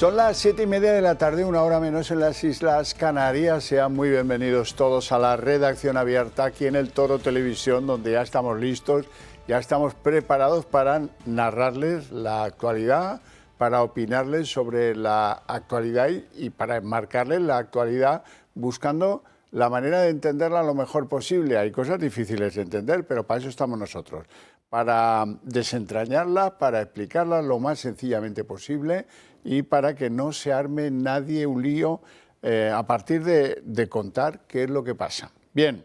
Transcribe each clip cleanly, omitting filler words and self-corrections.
Son las 7:30 de la tarde, una hora menos en las Islas Canarias. Sean muy bienvenidos todos a la redacción abierta aquí en el Toro Televisión, donde ya estamos listos, ya estamos preparados para narrarles la actualidad, para opinarles sobre la actualidad y para enmarcarles la actualidad buscando la manera de entenderla lo mejor posible. Hay cosas difíciles de entender, pero para eso estamos nosotros, para desentrañarla, para explicarla lo más sencillamente posible y para que no se arme nadie un lío a partir de contar qué es lo que pasa. Bien,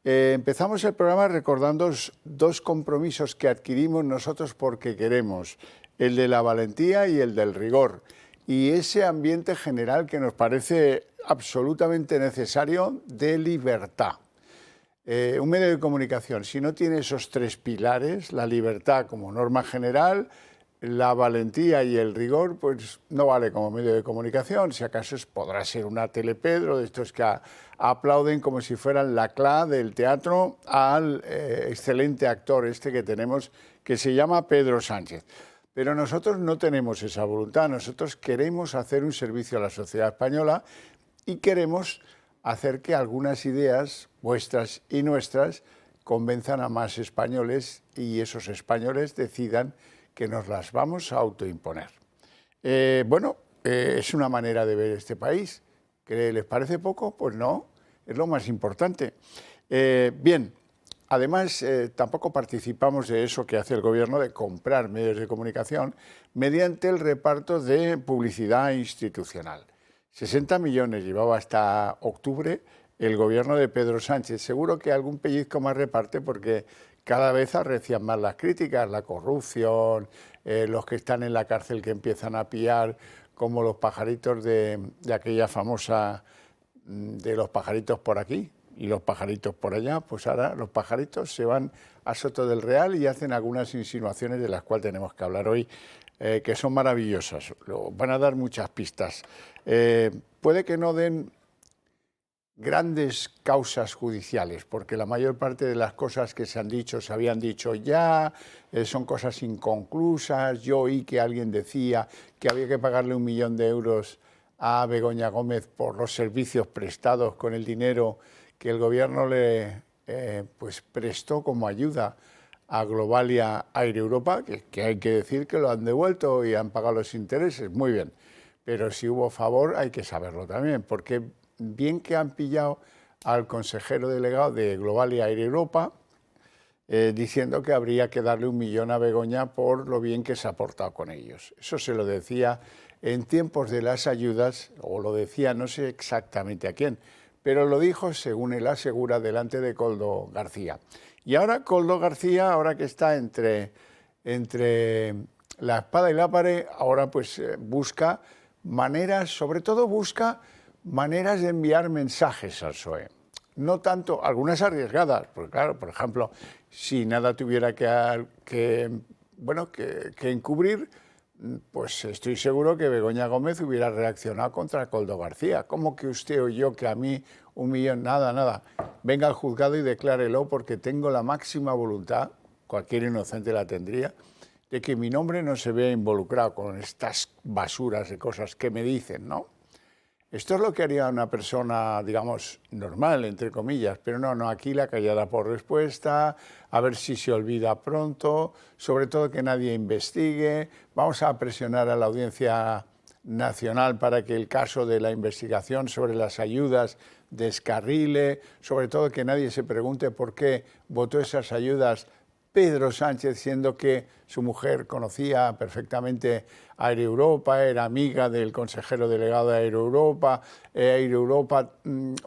empezamos el programa recordando dos compromisos que adquirimos nosotros porque queremos, el de la valentía y el del rigor, y ese ambiente general que nos parece absolutamente necesario de libertad. Un medio de comunicación, si no tiene esos tres pilares, la libertad como norma general, la valentía y el rigor, pues no vale como medio de comunicación. Si acaso podrá ser una Telepedro, de estos que aplauden como si fueran la CLA del teatro al excelente actor este que tenemos, que se llama Pedro Sánchez. Pero nosotros no tenemos esa voluntad, nosotros queremos hacer un servicio a la sociedad española y queremos hacer que algunas ideas, vuestras y nuestras, convenzan a más españoles y esos españoles decidan que nos las vamos a autoimponer. Es una manera de ver este país. ¿Que les parece poco? Pues no, es lo más importante. Bien, además tampoco participamos de eso que hace el gobierno de comprar medios de comunicación mediante el reparto de publicidad institucional. 60 millones llevaba hasta octubre el gobierno de Pedro Sánchez. Seguro que algún pellizco más reparte porque cada vez arrecian más las críticas, la corrupción, los que están en la cárcel que empiezan a pillar, como los pajaritos de aquella famosa, de los pajaritos por aquí y los pajaritos por allá. Pues ahora los pajaritos se van a Soto del Real y hacen algunas insinuaciones de las cuales tenemos que hablar hoy, que son maravillosas. Van a dar muchas pistas. Puede que no den grandes causas judiciales, porque la mayor parte de las cosas que se han dicho, se habían dicho ya, son cosas inconclusas. Yo oí que alguien decía que había que pagarle 1 millón de euros a Begoña Gómez por los servicios prestados con el dinero que el gobierno le prestó como ayuda a Globalia Air Europa, que hay que decir que lo han devuelto y han pagado los intereses, muy bien, pero si hubo favor hay que saberlo también, porque bien que han pillado al consejero delegado de Globalia Air Europa diciendo que habría que darle 1 millón a Begoña por lo bien que se ha portado con ellos. Eso se lo decía en tiempos de las ayudas, o lo decía no sé exactamente a quién, pero lo dijo, según él asegura, delante de Koldo García. Y ahora Koldo García, ahora que está entre la espada y la pared, ahora pues busca maneras, sobre todo busca maneras de enviar mensajes al PSOE. No tanto, algunas arriesgadas, porque claro, por ejemplo, si nada tuviera que encubrir, pues estoy seguro que Begoña Gómez hubiera reaccionado contra Koldo García. ¿Cómo que usted o yo, que a mí 1 millón, nada? Venga al juzgado y declárelo, porque tengo la máxima voluntad, cualquier inocente la tendría, de que mi nombre no se vea involucrado con estas basuras de cosas que me dicen, ¿no? Esto es lo que haría una persona, digamos, normal, entre comillas, pero no, aquí la callada por respuesta, a ver si se olvida pronto, sobre todo que nadie investigue. Vamos a presionar a la Audiencia Nacional para que el caso de la investigación sobre las ayudas descarrile, sobre todo que nadie se pregunte por qué votó esas ayudas Pedro Sánchez, siendo que su mujer conocía perfectamente a Air Europa, era amiga del consejero delegado de Air Europa. Air Europa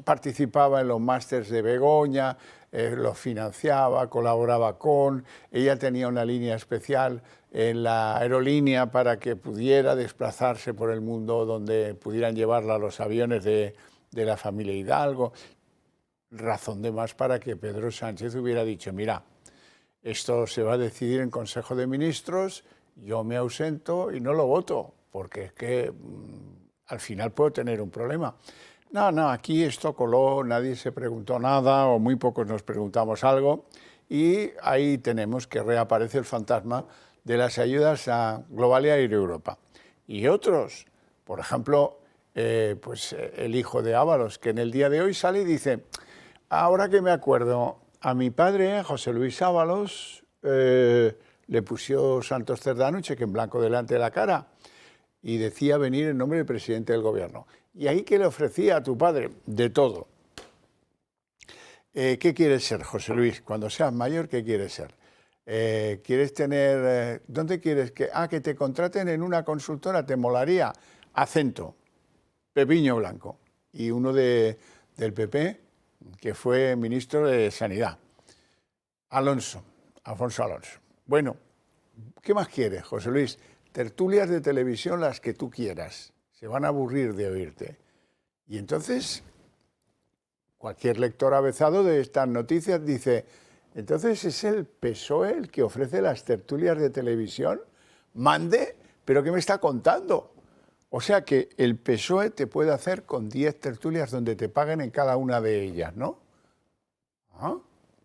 participaba en los másters de Begoña, los financiaba, colaboraba con. Ella tenía una línea especial en la aerolínea para que pudiera desplazarse por el mundo, donde pudieran llevarla los aviones de la familia Hidalgo. Razón de más para que Pedro Sánchez hubiera dicho, mira, esto se va a decidir en Consejo de Ministros, yo me ausento y no lo voto, porque es que al final puedo tener un problema. No, aquí esto coló, nadie se preguntó nada o muy pocos nos preguntamos algo y ahí tenemos que reaparece el fantasma de las ayudas a Globalia Air Europa. Y otros Por ejemplo, pues el hijo de Ábalos, que en el día de hoy sale y dice, ahora que me acuerdo, a mi padre, a José Luis Ábalos, le pusió Santos Cerdán un cheque en blanco delante de la cara y decía venir en nombre del presidente del gobierno. ¿Y ahí qué le ofrecía a tu padre? De todo. ¿Qué quieres ser, José Luis? Cuando seas mayor, ¿qué quieres ser? ¿Quieres tener... ¿Dónde quieres que...? Ah, que te contraten en una consultora, ¿te molaría? Acento, Pepiño Blanco. Y uno del PP, que fue ministro de Sanidad, Alfonso Alonso. Bueno, ¿qué más quieres, José Luis? Tertulias de televisión las que tú quieras. Se van a aburrir de oírte. Y entonces, cualquier lector avezado de estas noticias dice, entonces es el PSOE el que ofrece las tertulias de televisión. Mande, pero ¿qué me está contando? O sea que el PSOE te puede hacer con 10 tertulias donde te paguen en cada una de ellas, ¿no? Ah,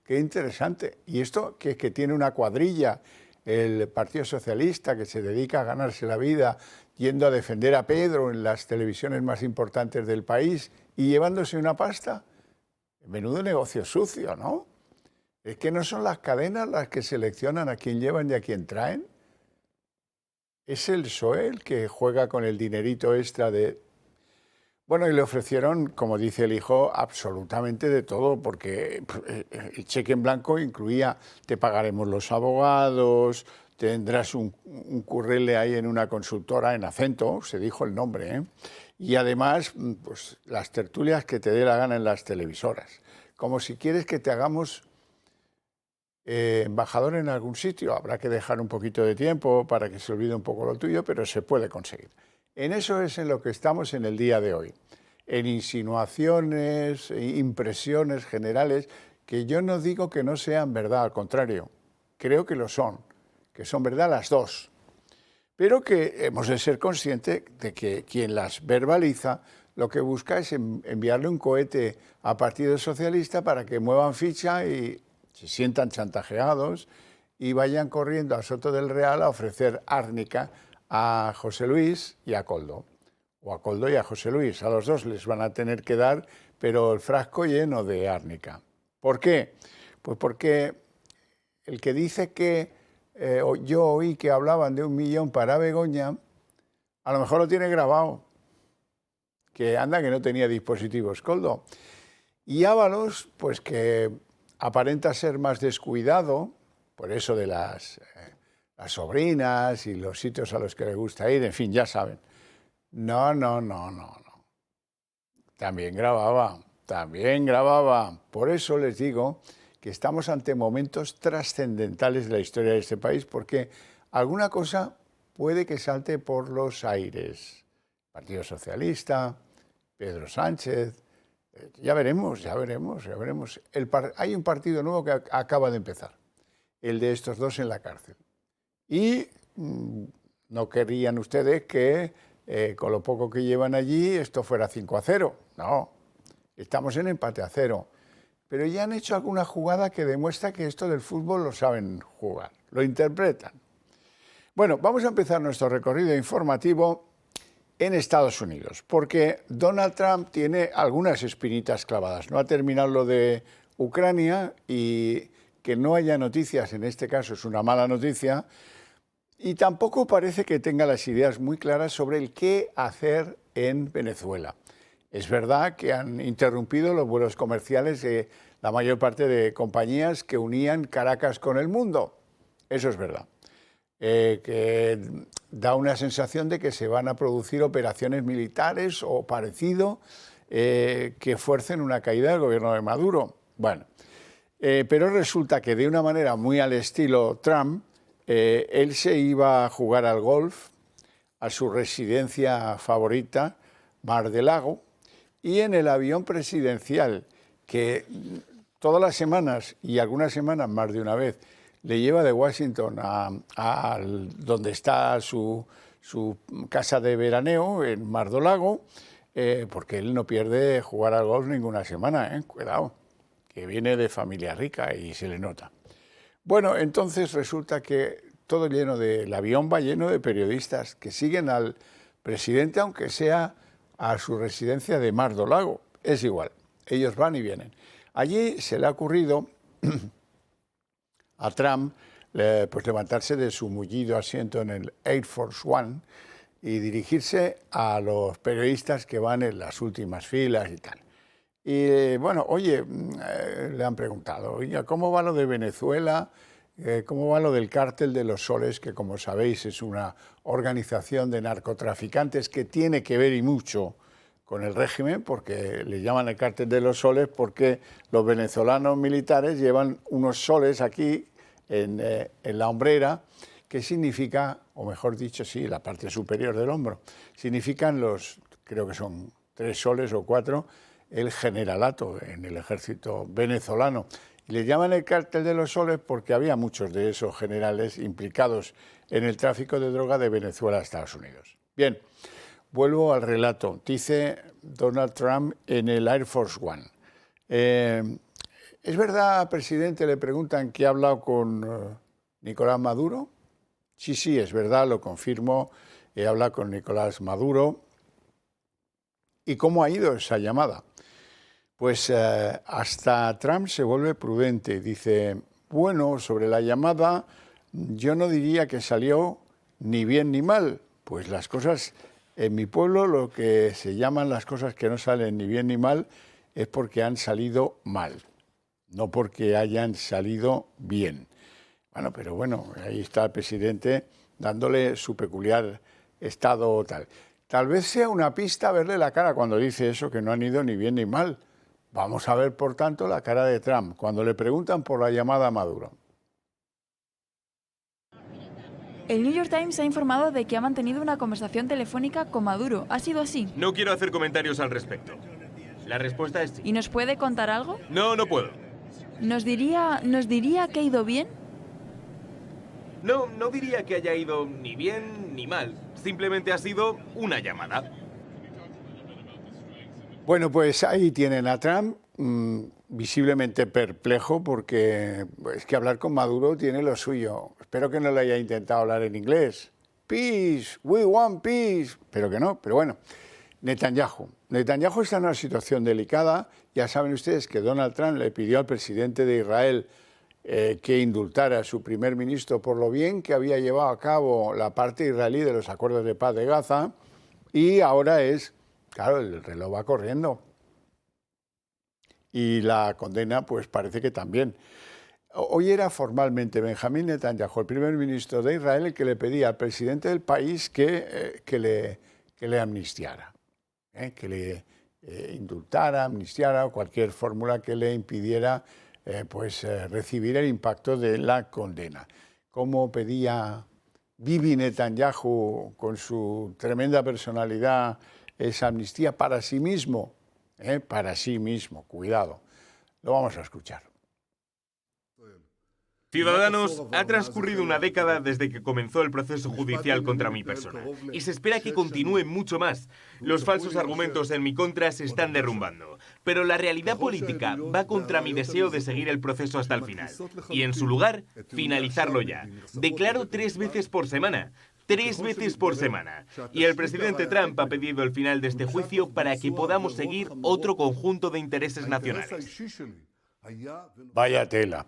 qué interesante. Y esto que es que tiene una cuadrilla, el Partido Socialista, que se dedica a ganarse la vida yendo a defender a Pedro en las televisiones más importantes del país y llevándose una pasta. Menudo negocio sucio, ¿no? Es que no son las cadenas las que seleccionan a quién llevan y a quién traen. Es el PSOE el que juega con el dinerito extra de... Bueno, y le ofrecieron, como dice el hijo, absolutamente de todo, porque el cheque en blanco incluía, te pagaremos los abogados, tendrás un currele ahí en una consultora en Acento, se dijo el nombre, ¿eh? Y además, pues las tertulias que te dé la gana en las televisoras. Como si quieres que te hagamos embajador en algún sitio, habrá que dejar un poquito de tiempo para que se olvide un poco lo tuyo, pero se puede conseguir. En eso es en lo que estamos en el día de hoy, en insinuaciones, impresiones generales, que yo no digo que no sean verdad, al contrario, creo que son verdad las dos, pero que hemos de ser conscientes de que quien las verbaliza lo que busca es enviarle un cohete a Partido Socialista para que muevan ficha y se sientan chantajeados y vayan corriendo a Soto del Real a ofrecer árnica a José Luis y a Koldo, o a Koldo y a José Luis. A los dos les van a tener que dar, pero el frasco lleno de árnica. ¿Por qué? Pues porque el que dice que yo oí que hablaban de 1 millón para Begoña, a lo mejor lo tiene grabado, que anda que no tenía dispositivos Koldo. Y Ábalos, pues que aparenta ser más descuidado, por eso de las sobrinas y los sitios a los que le gusta ir, en fin, ya saben. No. También grababa. Por eso les digo que estamos ante momentos trascendentales de la historia de este país, porque alguna cosa puede que salte por los aires. Partido Socialista, Pedro Sánchez, ya veremos. Hay un partido nuevo que acaba de empezar, el de estos dos en la cárcel. Y no querrían ustedes que con lo poco que llevan allí esto fuera 5-0. No, estamos en empate a 0. Pero ya han hecho alguna jugada que demuestra que esto del fútbol lo saben jugar, lo interpretan. Bueno, vamos a empezar nuestro recorrido informativo en Estados Unidos, porque Donald Trump tiene algunas espinitas clavadas. No ha terminado lo de Ucrania y que no haya noticias, en este caso es una mala noticia, y tampoco parece que tenga las ideas muy claras sobre el qué hacer en Venezuela. Es verdad que han interrumpido los vuelos comerciales de la mayor parte de compañías que unían Caracas con el mundo. Eso es verdad. Que da una sensación de que se van a producir operaciones militares o parecido que fuercen una caída del gobierno de Maduro. Bueno, pero resulta que de una manera muy al estilo Trump, él se iba a jugar al golf a su residencia favorita, Mar del Lago, y en el avión presidencial, que todas las semanas y algunas semanas más de una vez, le lleva de Washington a donde está su casa de veraneo, en Mar del Lago, porque él no pierde jugar al golf ninguna semana, cuidado, que viene de familia rica y se le nota. Bueno, entonces resulta que todo lleno el avión va lleno de periodistas que siguen al presidente, aunque sea a su residencia de Mar do Lago. Es igual, ellos van y vienen. Allí se le ha ocurrido a Trump pues levantarse de su mullido asiento en el Air Force One y dirigirse a los periodistas que van en las últimas filas y tal. Y bueno, oye, le han preguntado, oye, ¿cómo va lo de Venezuela? ¿Cómo va lo del Cártel de los Soles? Que como sabéis es una organización de narcotraficantes que tiene que ver y mucho con el régimen, porque le llaman el Cártel de los Soles porque los venezolanos militares llevan unos soles aquí en la hombrera, que significa, o mejor dicho, sí, la parte superior del hombro, significan los, creo que son 3 soles o 4, el generalato en el ejército venezolano. Y le llaman el Cártel de los Soles porque había muchos de esos generales implicados en el tráfico de droga de Venezuela a Estados Unidos. Bien, vuelvo al relato. Dice Donald Trump en el Air Force One. ¿Es verdad, presidente, le preguntan, que ha hablado con Nicolás Maduro? Sí, es verdad, lo confirmo. He hablado con Nicolás Maduro. ¿Y cómo ha ido esa llamada? Pues hasta Trump se vuelve prudente. Dice, bueno, sobre la llamada yo no diría que salió ni bien ni mal. Pues las cosas, en mi pueblo lo que se llaman las cosas que no salen ni bien ni mal es porque han salido mal, no porque hayan salido bien. Bueno, pero bueno, ahí está el presidente dándole su peculiar estado tal. Tal vez sea una pista verle la cara cuando dice eso, que no han ido ni bien ni mal. Vamos a ver, por tanto, la cara de Trump cuando le preguntan por la llamada a Maduro. El New York Times ha informado de que ha mantenido una conversación telefónica con Maduro. ¿Ha sido así? No quiero hacer comentarios al respecto. La respuesta es sí. ¿Y nos puede contar algo? No, no puedo. ¿Nos diría que ha ido bien? No diría que haya ido ni bien ni mal. Simplemente ha sido una llamada. Bueno, pues ahí tienen a Trump, visiblemente perplejo, porque es que hablar con Maduro tiene lo suyo. Espero que no le haya intentado hablar en inglés. Peace, we want peace. Pero que no, pero bueno. Netanyahu está en una situación delicada. Ya saben ustedes que Donald Trump le pidió al presidente de Israel que indultara a su primer ministro por lo bien que había llevado a cabo la parte israelí de los acuerdos de paz de Gaza, y ahora claro, el reloj va corriendo. Y la condena, pues parece que también. Hoy era formalmente Benjamín Netanyahu, el primer ministro de Israel, el que le pedía al presidente del país que le amnistiara, que le indultara, amnistiara, o cualquier fórmula que le impidiera recibir el impacto de la condena. Como pedía Bibi Netanyahu, con su tremenda personalidad, esa amnistía para sí mismo, cuidado. Lo vamos a escuchar. Ciudadanos, ha transcurrido una década desde que comenzó el proceso judicial contra mi persona, y se espera que continúe mucho más. Los falsos argumentos en mi contra se están derrumbando, pero la realidad política va contra mi deseo de seguir el proceso hasta el final, y en su lugar, finalizarlo ya. Declaro 3 veces por semana. 3 veces por semana. Y el presidente Trump ha pedido el final de este juicio para que podamos seguir otro conjunto de intereses nacionales. Vaya tela.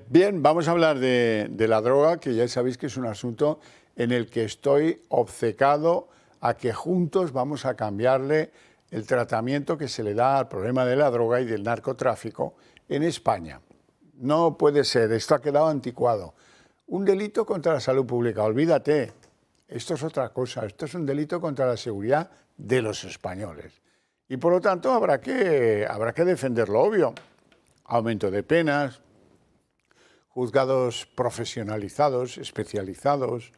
Bien, vamos a hablar de la droga, que ya sabéis que es un asunto en el que estoy obcecado a que juntos vamos a cambiarle el tratamiento que se le da al problema de la droga y del narcotráfico en España. No puede ser, esto ha quedado anticuado. Un delito contra la salud pública, olvídate. Esto es otra cosa, esto es un delito contra la seguridad de los españoles. Y por lo tanto habrá que defender lo obvio. Aumento de penas, juzgados profesionalizados, especializados,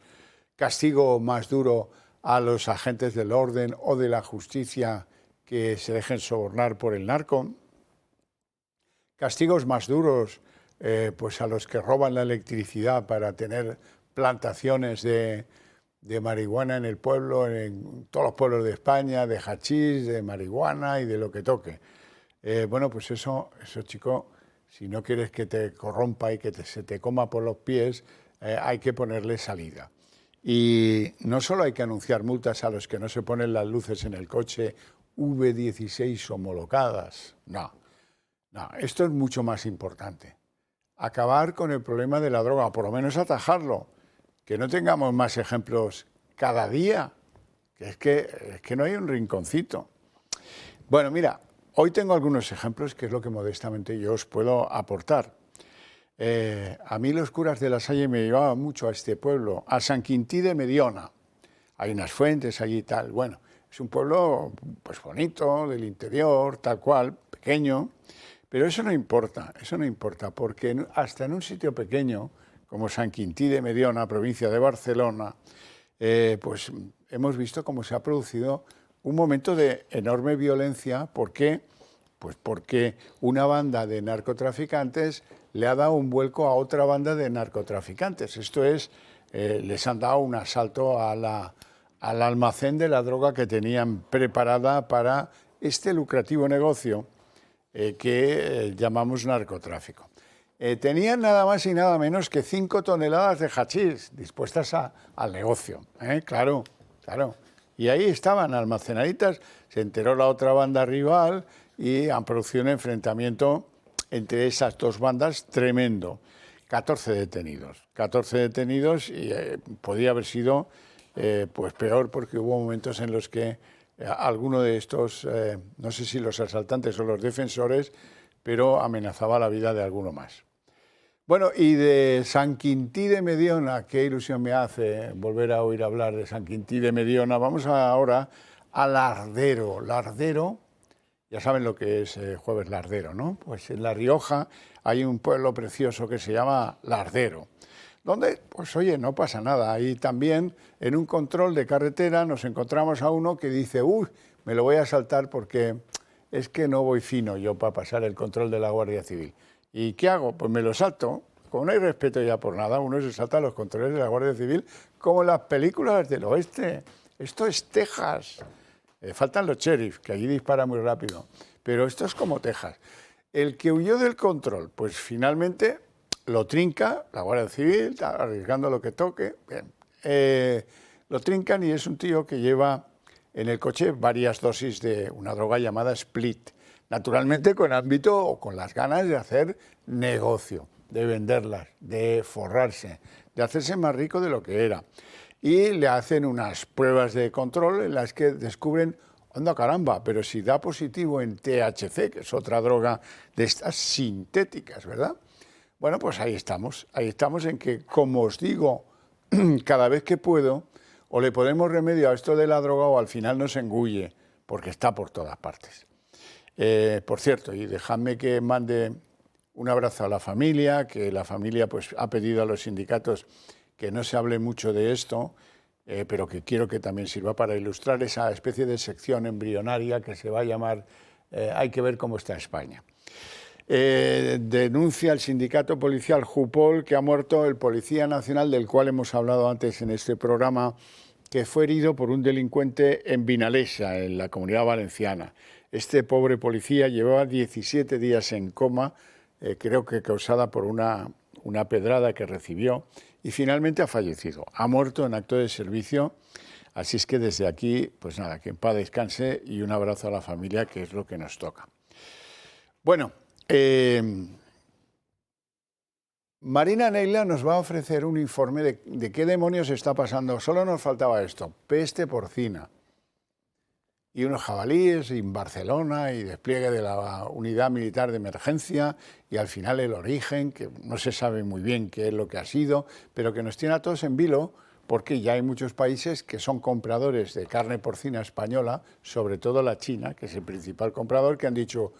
castigo más duro a los agentes del orden o de la justicia que se dejen sobornar por el narco, castigos más duros a los que roban la electricidad para tener plantaciones de marihuana en el pueblo, en todos los pueblos de España, de hachís, de marihuana y de lo que toque. Pues eso, chico, si no quieres que te corrompa y que se te coma por los pies, hay que ponerle salida. Y no solo hay que anunciar multas a los que no se ponen las luces en el coche V16 homologadas, no, esto es mucho más importante. Acabar con el problema de la droga, o por lo menos atajarlo, que no tengamos más ejemplos cada día, que es que no hay un rinconcito. Bueno, mira, hoy tengo algunos ejemplos, que es lo que modestamente yo os puedo aportar. A mí los curas de La Salle me llevaban mucho a este pueblo, a San Quintí de Mediona. Hay unas fuentes allí y tal. Bueno, es un pueblo pues bonito, del interior, tal cual, pequeño, pero eso no importa, porque hasta en un sitio pequeño, como San Quintí de Mediona, provincia de Barcelona, pues hemos visto cómo se ha producido un momento de enorme violencia. ¿Por qué? Pues porque una banda de narcotraficantes le ha dado un vuelco a otra banda de narcotraficantes. Esto es, les han dado un asalto al almacén de la droga que tenían preparada para este lucrativo negocio que llamamos narcotráfico. Tenían nada más y nada menos que 5 toneladas de hachís dispuestas al negocio. Claro. Y ahí estaban almacenaditas, se enteró la otra banda rival y han producido un enfrentamiento entre esas dos bandas tremendo. 14 detenidos y podía haber sido pues peor, porque hubo momentos en los que alguno de estos, no sé si los asaltantes o los defensores, pero amenazaba la vida de alguno más. Bueno, y de San Quintí de Mediona, qué ilusión me hace volver a oír hablar de San Quintí de Mediona. Vamos ahora a Lardero. Lardero, ya saben lo que es Jueves Lardero, ¿no? Pues en La Rioja hay un pueblo precioso que se llama Lardero, donde, pues oye, no pasa nada. Ahí también, en un control de carretera, nos encontramos a uno que dice, uy, me lo voy a saltar porque es que no voy fino yo para pasar el control de la Guardia Civil. ¿Y qué hago? Pues me lo salto. Como no hay respeto ya por nada, uno se salta los controles de la Guardia Civil como en las películas del oeste. Esto es Texas. Faltan los sheriffs, que allí disparan muy rápido. Pero esto es como Texas. El que huyó del control, pues finalmente lo trinca la Guardia Civil, arriesgando lo que toque. Bien. Lo trincan y es un tío que lleva en el coche varias dosis de una droga llamada Split. Naturalmente con ámbito o con las ganas de hacer negocio, de venderlas, de forrarse, de hacerse más rico de lo que era. Y le hacen unas pruebas de control en las que descubren, anda caramba, pero si da positivo en THC, que es otra droga de estas sintéticas, ¿verdad? Bueno, pues ahí estamos en que, como os digo, cada vez que puedo, o le ponemos remedio a esto de la droga o al final nos engulle, porque está por todas partes. Por cierto, y dejadme que mande un abrazo a la familia, que la familia pues ha pedido a los sindicatos que no se hable mucho de esto, pero que quiero que también sirva para ilustrar esa especie de sección embrionaria que se va a llamar Hay que ver cómo está España. Denuncia el sindicato policial Jupol que ha muerto el policía nacional del cual hemos hablado antes en este programa, que fue herido por un delincuente en Vinalesa, en la Comunidad Valenciana. Este pobre policía llevaba 17 días en coma, creo que causada por una pedrada que recibió, y finalmente ha fallecido. Ha muerto en acto de servicio, así es que desde aquí, pues nada, que en paz descanse y un abrazo a la familia, que es lo que nos toca. Bueno, Marina Neila nos va a ofrecer un informe de qué demonios está pasando. Solo nos faltaba esto, peste porcina. Y unos jabalíes en Barcelona y despliegue de la unidad militar de emergencia y al final el origen, que no se sabe muy bien qué es lo que ha sido, pero que nos tiene a todos en vilo porque ya hay muchos países que son compradores de carne porcina española, sobre todo la China, que es el principal comprador, que han dicho,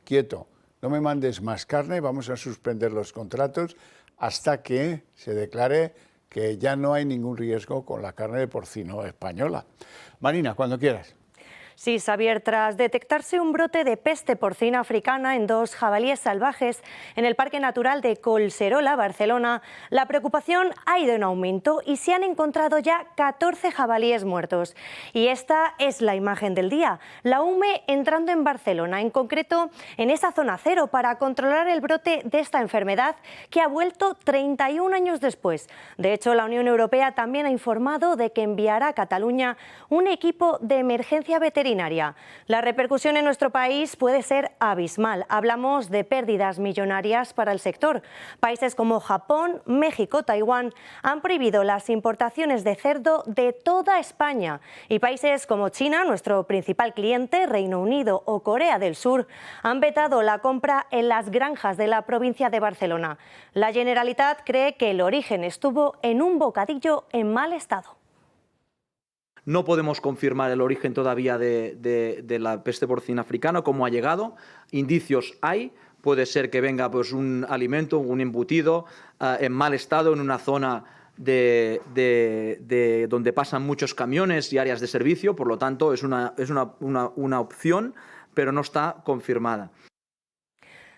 quieto, no me mandes más carne, vamos a suspender los contratos hasta que se declare que ya no hay ningún riesgo con la carne de porcino española. Marina, cuando quieras. Sí, Xavier, tras detectarse un brote de peste porcina africana en 2 jabalíes salvajes en el Parque Natural de Collserola, Barcelona, la preocupación ha ido en aumento y se han encontrado ya 14 jabalíes muertos. Y esta es la imagen del día, la UME entrando en Barcelona, en concreto en esa zona cero, para controlar el brote de esta enfermedad que ha vuelto 31 años después. De hecho, la Unión Europea también ha informado de que enviará a Cataluña un equipo de emergencia veterinaria. La repercusión en nuestro país puede ser abismal. Hablamos de pérdidas millonarias para el sector. Países como Japón, México, Taiwán han prohibido las importaciones de cerdo de toda España. Y países como China, nuestro principal cliente, Reino Unido o Corea del Sur, han vetado la compra en las granjas de la provincia de Barcelona. La Generalitat cree que el origen estuvo en un bocadillo en mal estado. No podemos confirmar el origen todavía de la peste porcina africana, cómo ha llegado. Indicios hay. Puede ser que venga pues, un alimento, un embutido en mal estado en una zona donde pasan muchos camiones y áreas de servicio. Por lo tanto, es una opción, pero no está confirmada.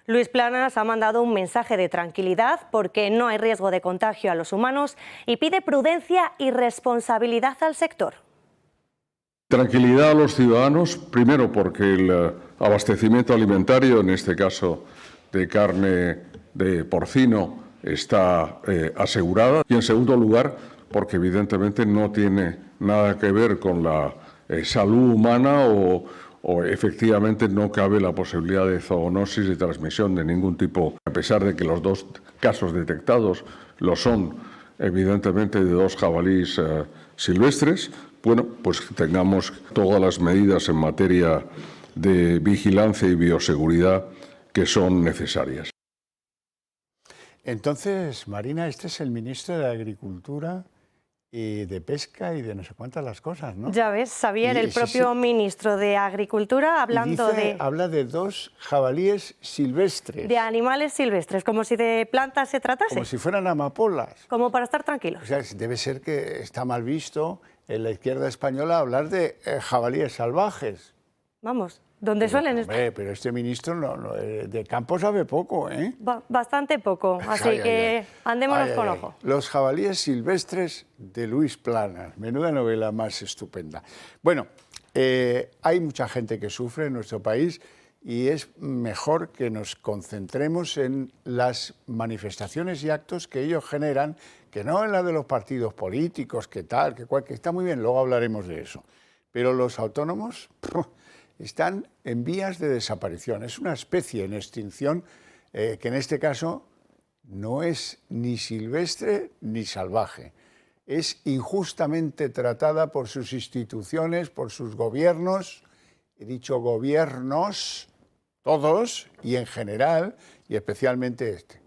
Luis Planas ha mandado un mensaje de tranquilidad porque no hay riesgo de contagio a los humanos y pide prudencia y responsabilidad al sector. Tranquilidad a los ciudadanos, primero porque el abastecimiento alimentario, en este caso de carne de porcino, está asegurada. Y en segundo lugar, porque evidentemente no tiene nada que ver con la salud humana o efectivamente no cabe la posibilidad de zoonosis, de transmisión de ningún tipo. A pesar de que los 2 casos detectados lo son evidentemente de 2 jabalíes silvestres, bueno, pues tengamos todas las medidas en materia de vigilancia y bioseguridad que son necesarias. Entonces, Marina, este es el ministro de Agricultura y de Pesca y de no sé cuántas las cosas, ¿no? Ya ves, Xavier, el propio ministro de Agricultura hablando habla de 2 jabalíes silvestres. de animales silvestres, como si de plantas se tratase. Como si fueran amapolas. Como para estar tranquilos. O sea, debe ser que está mal visto en la izquierda española hablar de jabalíes salvajes. Vamos, ¿dónde suelen estar? Pero este ministro de campo sabe poco, ¿eh? Bastante poco, así que andémonos con ojo. Los jabalíes silvestres de Luis Planas, menuda novela más estupenda. Bueno, hay mucha gente que sufre en nuestro país y es mejor que nos concentremos en las manifestaciones y actos que ellos generan, que no en la de los partidos políticos, que tal, que cual, que está muy bien, luego hablaremos de eso. Pero los autónomos están en vías de desaparición. Es una especie en extinción que en este caso no es ni silvestre ni salvaje. Es injustamente tratada por sus instituciones, por sus gobiernos, he dicho gobiernos, todos y en general, y especialmente este.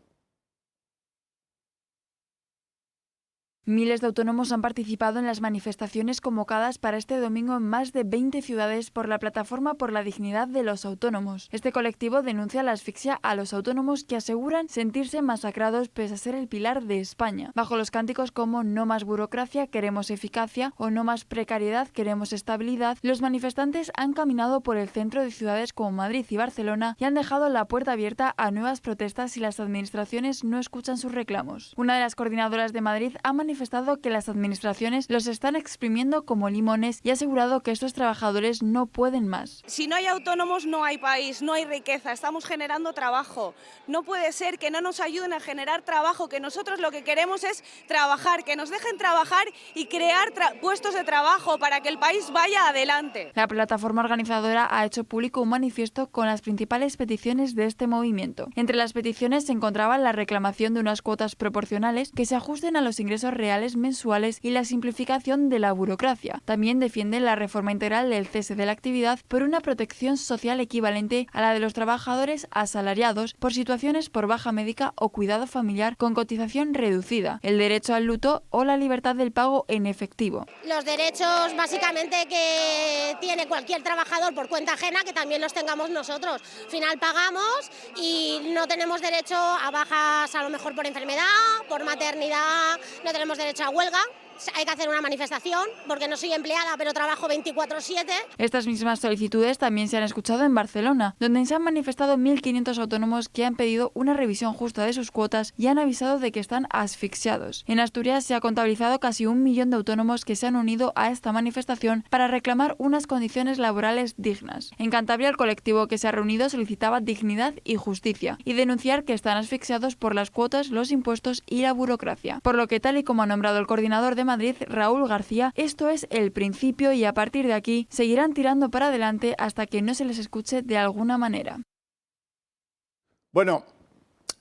Miles de autónomos han participado en las manifestaciones convocadas para este domingo en más de 20 ciudades por la Plataforma por la Dignidad de los Autónomos. Este colectivo denuncia la asfixia a los autónomos que aseguran sentirse masacrados pese a ser el pilar de España. Bajo los cánticos como "No más burocracia, queremos eficacia" o "No más precariedad, queremos estabilidad", los manifestantes han caminado por el centro de ciudades como Madrid y Barcelona y han dejado la puerta abierta a nuevas protestas si las administraciones no escuchan sus reclamos. Una de las coordinadoras de Madrid ha manifestado que las administraciones los están exprimiendo como limones y ha asegurado que estos trabajadores no pueden más. Si no hay autónomos no hay país, no hay riqueza, estamos generando trabajo. No puede ser que no nos ayuden a generar trabajo, que nosotros lo que queremos es trabajar, que nos dejen trabajar y crear puestos de trabajo para que el país vaya adelante. La plataforma organizadora ha hecho público un manifiesto con las principales peticiones de este movimiento. Entre las peticiones se encontraba la reclamación de unas cuotas proporcionales que se ajusten a los ingresos reales mensuales y la simplificación de la burocracia. También defiende la reforma integral del cese de la actividad por una protección social equivalente a la de los trabajadores asalariados por situaciones por baja médica o cuidado familiar con cotización reducida, el derecho al luto o la libertad del pago en efectivo. Los derechos básicamente que tiene cualquier trabajador por cuenta ajena, que también los tengamos nosotros. Al final pagamos y no tenemos derecho a bajas a lo mejor por enfermedad, por maternidad, no tenemos derecho a huelga. hay que hacer una manifestación, porque no soy empleada, pero trabajo 24/7. Estas mismas solicitudes también se han escuchado en Barcelona, donde se han manifestado 1.500 autónomos que han pedido una revisión justa de sus cuotas y han avisado de que están asfixiados. En Asturias se ha contabilizado casi 1 millón de autónomos que se han unido a esta manifestación para reclamar unas condiciones laborales dignas. En Cantabria, el colectivo que se ha reunido solicitaba dignidad y justicia y denunciar que están asfixiados por las cuotas, los impuestos y la burocracia. Por lo que, tal y como ha nombrado el coordinador de Madrid, Raúl García, esto es el principio y a partir de aquí seguirán tirando para adelante hasta que no se les escuche de alguna manera. Bueno,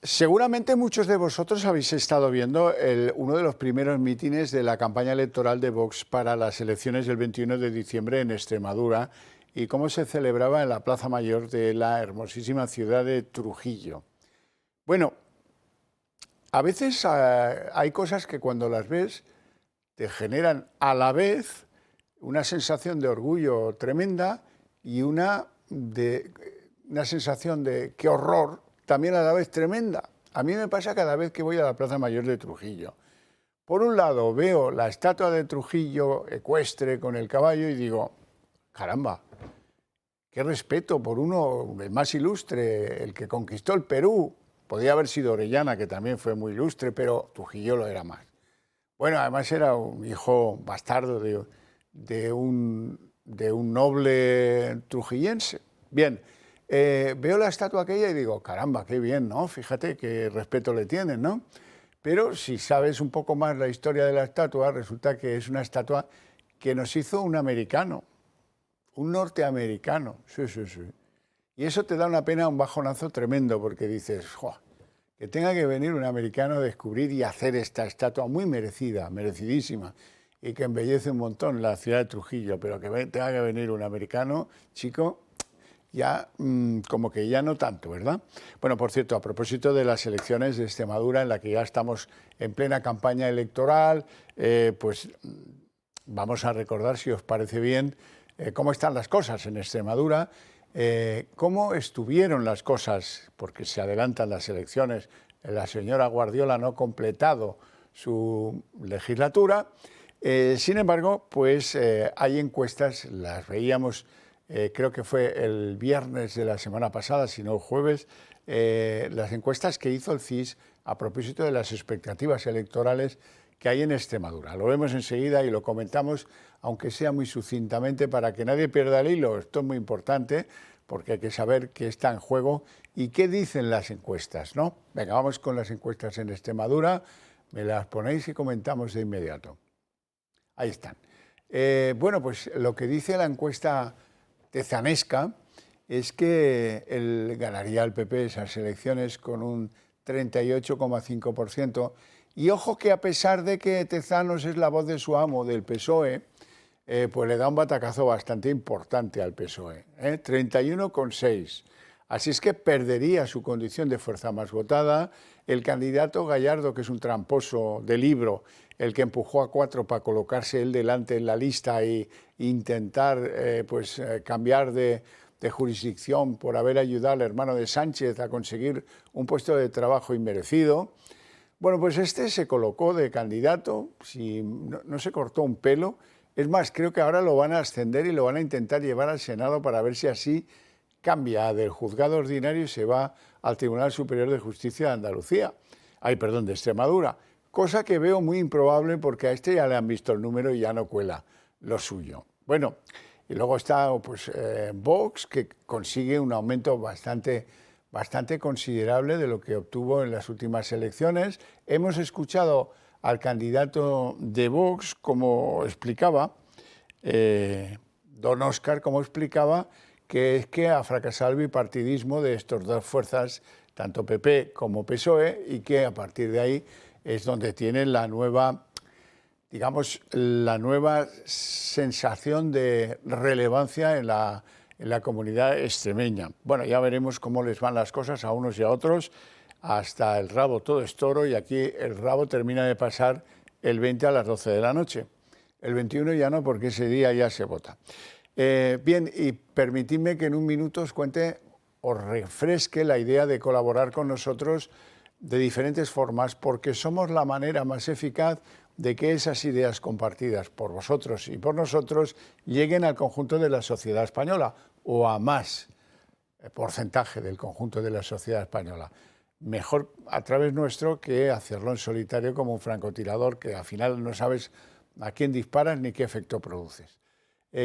seguramente muchos de vosotros habéis estado viendo uno de los primeros mítines de la campaña electoral de Vox para las elecciones del 21 de diciembre en Extremadura y cómo se celebraba en la Plaza Mayor de la hermosísima ciudad de Trujillo. Bueno, a veces hay cosas que cuando las ves te generan a la vez una sensación de orgullo tremenda y una sensación de qué horror también a la vez tremenda. A mí me pasa cada vez que voy a la Plaza Mayor de Trujillo. Por un lado veo la estatua de Trujillo ecuestre con el caballo y digo, caramba, qué respeto por uno, el más ilustre, el que conquistó el Perú. Podía haber sido Orellana, que también fue muy ilustre, pero Trujillo lo era más. Bueno, además era un hijo bastardo de un noble trujillense. Bien, veo la estatua aquella y digo, caramba, qué bien, ¿no? Fíjate qué respeto le tienen, ¿no? Pero si sabes un poco más la historia de la estatua, resulta que es una estatua que nos hizo un americano, un norteamericano, sí. Y eso te da una pena, un bajonazo tremendo, porque dices, ¡joa!, que tenga que venir un americano a descubrir y hacer esta estatua muy merecida, merecidísima, y que embellece un montón la ciudad de Trujillo, pero que tenga que venir un americano, chico, ya como que ya no tanto, ¿verdad? Bueno, por cierto, a propósito de las elecciones de Extremadura, en la que ya estamos en plena campaña electoral, pues vamos a recordar, si os parece bien, cómo están las cosas en Extremadura, cómo estuvieron las cosas, porque se adelantan las elecciones, la señora Guardiola no ha completado su legislatura, sin embargo, pues hay encuestas, las veíamos, creo que fue el viernes de la semana pasada, si no el jueves, las encuestas que hizo el CIS a propósito de las expectativas electorales que hay en Extremadura. Lo vemos enseguida y lo comentamos, aunque sea muy sucintamente, para que nadie pierda el hilo. Esto es muy importante porque hay que saber qué está en juego y qué dicen las encuestas, ¿no? Venga, vamos con las encuestas en Extremadura. Me las ponéis y comentamos de inmediato. Ahí están. Bueno, pues lo que dice la encuesta tezanesca es que ganaría el PP esas elecciones con un 38,5%. Y ojo que a pesar de que Tezanos es la voz de su amo, del PSOE, pues le da un batacazo bastante importante al PSOE, 31,6%. Así es que perdería su condición de fuerza más votada. El candidato Gallardo, que es un tramposo de libro, el que empujó a 4 para colocarse él delante en la lista e intentar cambiar de jurisdicción por haber ayudado al hermano de Sánchez a conseguir un puesto de trabajo inmerecido. Bueno, pues este se colocó de candidato, si no se cortó un pelo. Es más, creo que ahora lo van a ascender y lo van a intentar llevar al Senado para ver si así cambia del juzgado ordinario y se va al Tribunal Superior de Justicia de Andalucía, de Extremadura, cosa que veo muy improbable porque a este ya le han visto el número y ya no cuela lo suyo. Bueno, y luego está Vox, que consigue un aumento bastante considerable de lo que obtuvo en las últimas elecciones. Hemos escuchado al candidato de Vox, como explicaba, don Óscar, como explicaba, que es que ha fracasado el bipartidismo de estas dos fuerzas, tanto PP como PSOE, y que a partir de ahí es donde tienen la nueva sensación de relevancia en la comunidad extremeña. Bueno, ya veremos cómo les van las cosas a unos y a otros. Hasta el rabo todo es toro y aquí el rabo termina de pasar el 20 a las 12 de la noche. El 21 ya no, porque ese día ya se vota. Bien, y permitidme que en un minuto os cuente, os refresque la idea de colaborar con nosotros de diferentes formas, porque somos la manera más eficaz, de que esas ideas compartidas por vosotros y por nosotros lleguen al conjunto de la sociedad española o a más porcentaje del conjunto de la sociedad española. Mejor a través nuestro que hacerlo en solitario como un francotirador que al final no sabes a quién disparas ni qué efecto produces.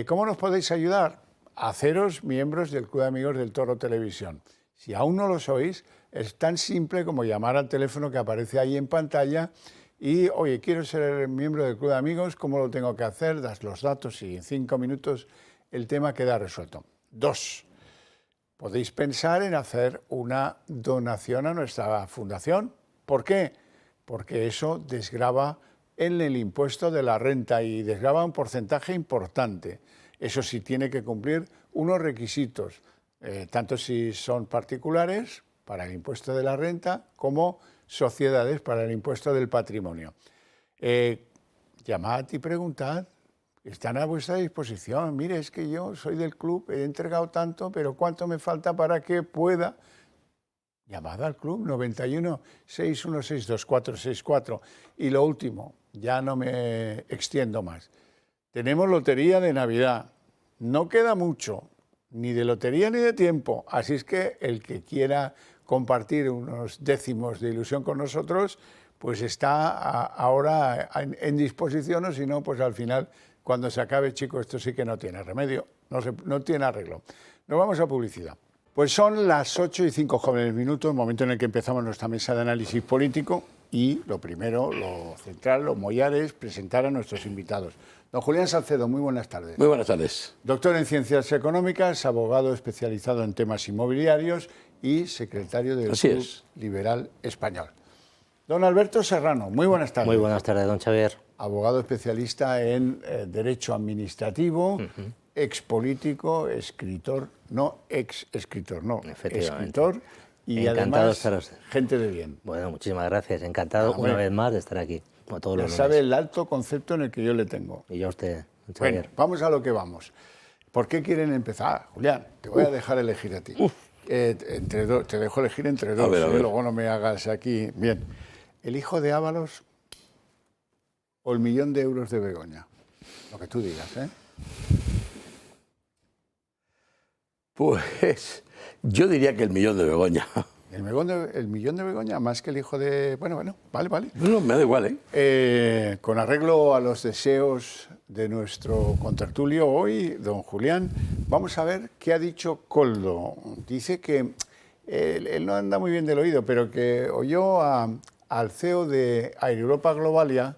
¿Cómo nos podéis ayudar? Haceros miembros del Club de Amigos del Toro Televisión. Si aún no lo sois, es tan simple como llamar al teléfono que aparece ahí en pantalla y, oye, quiero ser miembro del Club de Amigos, ¿cómo lo tengo que hacer? Das los datos y en 5 minutos el tema queda resuelto. 2. Podéis pensar en hacer una donación a nuestra fundación. ¿Por qué? Porque eso desgrava en el impuesto de la renta y desgrava un porcentaje importante. Eso sí tiene que cumplir unos requisitos, tanto si son particulares para el impuesto de la renta como sociedades para el impuesto del patrimonio. Llamad y preguntad, están a vuestra disposición. Mire, es que yo soy del club, he entregado tanto, pero ¿cuánto me falta para que pueda? Llamad al club 91 616 2464. Y lo último, ya no me extiendo más. Tenemos lotería de Navidad. No queda mucho, ni de lotería ni de tiempo. Así es que el que quiera compartir unos décimos de ilusión con nosotros, pues está ahora en disposición, o si no, pues al final, cuando se acabe, chicos, esto sí que no tiene remedio, no tiene arreglo. Nos vamos a publicidad. Pues son las 8:05 jóvenes minutos, el momento en el que empezamos nuestra mesa de análisis político y lo primero, lo central, lo mollar es presentar a nuestros invitados. Don Julián Salcedo, muy buenas tardes. Muy buenas tardes. Doctor en Ciencias Económicas, abogado especializado en temas inmobiliarios y secretario del Club Liberal Español. Don Alberto Serrano, muy buenas tardes. Muy buenas tardes, don Xavier. Abogado especialista en Derecho Administrativo, expolítico, escritor, no ex-escritor, no, escritor y encantado además de estar. Gente de bien. Bueno, muchísimas gracias. Encantado una vez más de estar aquí, como todos los lunes. Sabe el alto concepto en el que yo le tengo. Y yo a usted, don Bueno, Xavier. vamos a lo que vamos. ¿Por qué quieren empezar? Julián, te voy a dejar elegir a ti. Entre dos, te dejo elegir entre dos, a ver. Luego no me hagas aquí. Bien, ¿el hijo de Ábalos o el 1.000.000 de euros de Begoña? Lo que tú digas, ¿eh? Pues yo diría que el 1.000.000 de Begoña. ¿El 1.000.000 de Begoña más que el hijo de...? Bueno, vale. No, me da igual, ¿eh? Con arreglo a los deseos de nuestro contertulio hoy, don Julián, vamos a ver qué ha dicho Koldo. Dice que él no anda muy bien del oído, pero que oyó al CEO de Air Europa Globalia,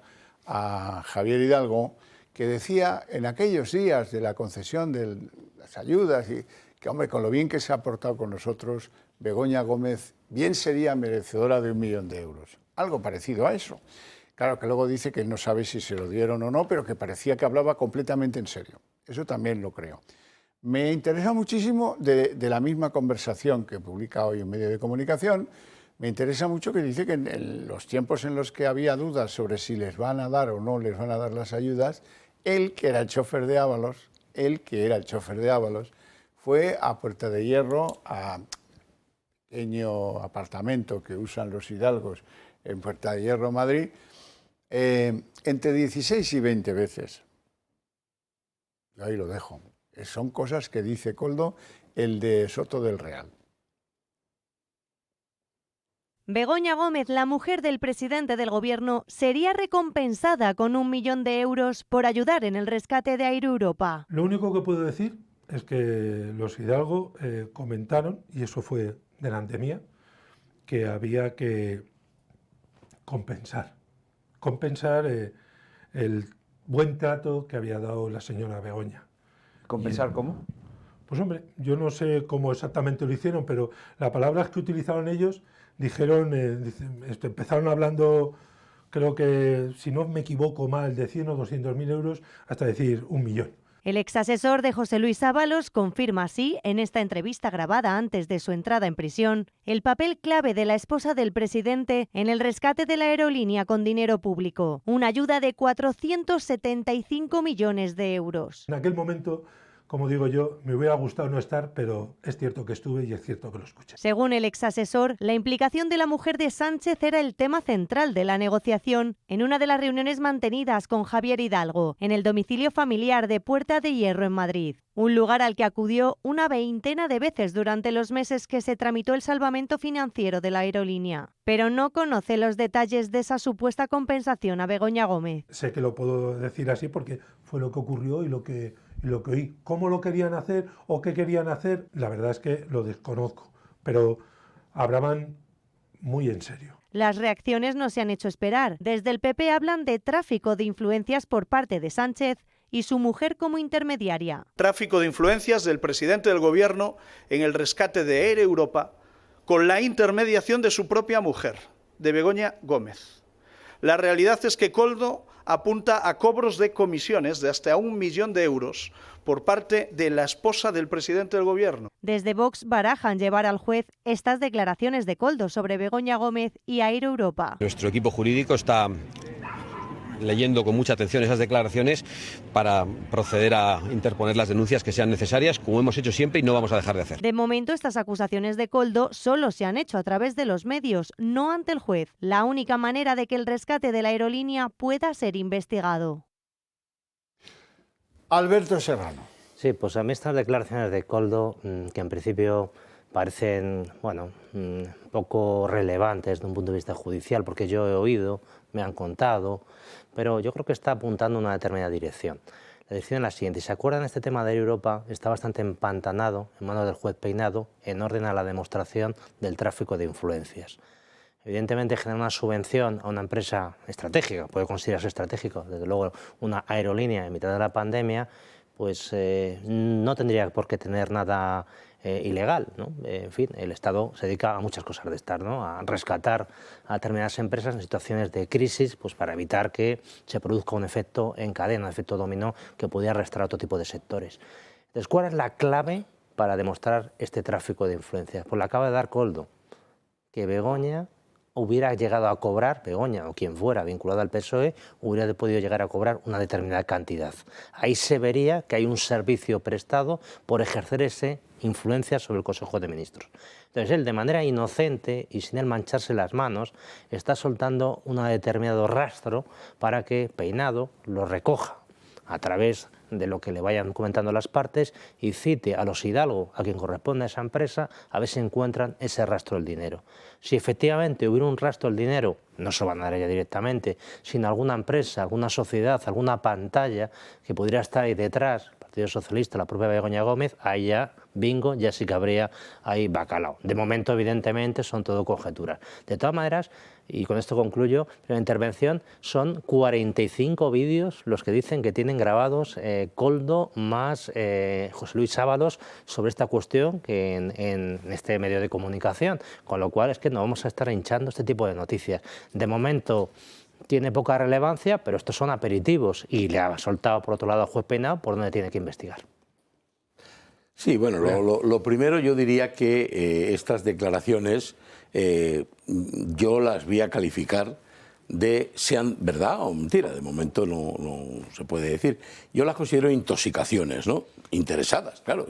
a Javier Hidalgo, que decía en aquellos días de la concesión de las ayudas y que, hombre, con lo bien que se ha portado con nosotros, Begoña Gómez bien sería merecedora de 1.000.000 de euros. Algo parecido a eso. Claro que luego dice que no sabe si se lo dieron o no, pero que parecía que hablaba completamente en serio. Eso también lo creo. Me interesa muchísimo de la misma conversación que publica hoy un medio de comunicación, me interesa mucho que dice que en los tiempos en los que había dudas sobre si les van a dar o no les van a dar las ayudas, él, que era el chofer de Ábalos, fue a Puerta de Hierro, a pequeño apartamento que usan los hidalgos en Puerta de Hierro, Madrid, entre 16 y 20 veces. Yo ahí lo dejo. Son cosas que dice Koldo, el de Soto del Real. Begoña Gómez, la mujer del presidente del Gobierno, sería recompensada con 1.000.000 de euros por ayudar en el rescate de Air Europa. Lo único que puedo decir es que los Hidalgo comentaron, y eso fue delante mía, que había que compensar el buen trato que había dado la señora Begoña. ¿Compensar cómo? Pues hombre, yo no sé cómo exactamente lo hicieron, pero las palabras que utilizaron ellos dijeron, empezaron hablando, creo que, si no me equivoco mal, de 100 o 200.000 euros, hasta decir 1.000.000. El exasesor de José Luis Ábalos confirma así, en esta entrevista grabada antes de su entrada en prisión, el papel clave de la esposa del presidente en el rescate de la aerolínea con dinero público, una ayuda de 475 millones de euros. En aquel momento, como digo yo, me hubiera gustado no estar, pero es cierto que estuve y es cierto que lo escuché. Según el exasesor, la implicación de la mujer de Sánchez era el tema central de la negociación en una de las reuniones mantenidas con Javier Hidalgo en el domicilio familiar de Puerta de Hierro en Madrid, un lugar al que acudió una veintena de veces durante los meses que se tramitó el salvamento financiero de la aerolínea. Pero no conoce los detalles de esa supuesta compensación a Begoña Gómez. Sé que lo puedo decir así porque fue lo que ocurrió y lo que oí. ¿Cómo lo querían hacer o qué querían hacer? La verdad es que lo desconozco, pero hablaban muy en serio. Las reacciones no se han hecho esperar. Desde el PP hablan de tráfico de influencias por parte de Sánchez y su mujer como intermediaria. Tráfico de influencias del presidente del Gobierno en el rescate de Air Europa con la intermediación de su propia mujer, de Begoña Gómez. La realidad es que Koldo apunta a cobros de comisiones de hasta 1 millón de euros por parte de la esposa del presidente del Gobierno. Desde Vox barajan llevar al juez estas declaraciones de Koldo sobre Begoña Gómez y Air Europa. Nuestro equipo jurídico está leyendo con mucha atención esas declaraciones para proceder a interponer las denuncias que sean necesarias, como hemos hecho siempre y no vamos a dejar de hacer. De momento, estas acusaciones de Koldo solo se han hecho a través de los medios, no ante el juez, la única manera de que el rescate de la aerolínea pueda ser investigado. Alberto Serrano. Sí, pues a mí estas declaraciones de Koldo, que en principio parecen, poco relevantes desde un punto de vista judicial, porque yo he oído, me han contado, pero yo creo que está apuntando a una determinada dirección. La dirección es la siguiente. ¿Se acuerdan? Este tema de Europa está bastante empantanado en manos del juez Peinado en orden a la demostración del tráfico de influencias. Evidentemente, generar una subvención a una empresa estratégica, puede considerarse estratégico, desde luego una aerolínea en mitad de la pandemia, pues no tendría por qué tener nada ilegal, ¿no? En fin, el Estado se dedica a muchas cosas de estar, ¿no? A rescatar a determinadas empresas en situaciones de crisis, pues para evitar que se produzca un efecto en cadena, un efecto dominó que pudiera arrastrar a otro tipo de sectores. Entonces, ¿cuál es la clave para demostrar este tráfico de influencias? Pues la acaba de dar Koldo, que Begoña hubiera llegado a cobrar, Begoña o quien fuera vinculado al PSOE, hubiera podido llegar a cobrar una determinada cantidad. Ahí se vería que hay un servicio prestado por ejercer esa influencia sobre el Consejo de Ministros. Entonces él, de manera inocente y sin él mancharse las manos, está soltando un determinado rastro para que Peinado lo recoja a través de lo que le vayan comentando las partes y cite a los Hidalgo, a quien corresponde a esa empresa, a ver si encuentran ese rastro del dinero. Si efectivamente hubiera un rastro del dinero, no se lo van a dar ella directamente, sino alguna empresa, alguna sociedad, alguna pantalla que pudiera estar ahí detrás, el Partido Socialista, la propia Begoña Gómez, ahí ya, bingo, ya sí que habría ahí bacalao. De momento, evidentemente, son todo conjeturas. De todas maneras, y con esto concluyo la intervención, son 45 vídeos los que dicen que tienen grabados Koldo más José Luis Ábalos sobre esta cuestión que en este medio de comunicación, con lo cual es que no vamos a estar hinchando este tipo de noticias. De momento tiene poca relevancia, pero estos son aperitivos y le ha soltado por otro lado al juez Peinado por donde tiene que investigar. Sí, bueno, lo primero yo diría que estas declaraciones yo las voy a calificar de sean verdad o mentira. De momento no se puede decir. Yo las considero intoxicaciones, ¿no? Interesadas, claro.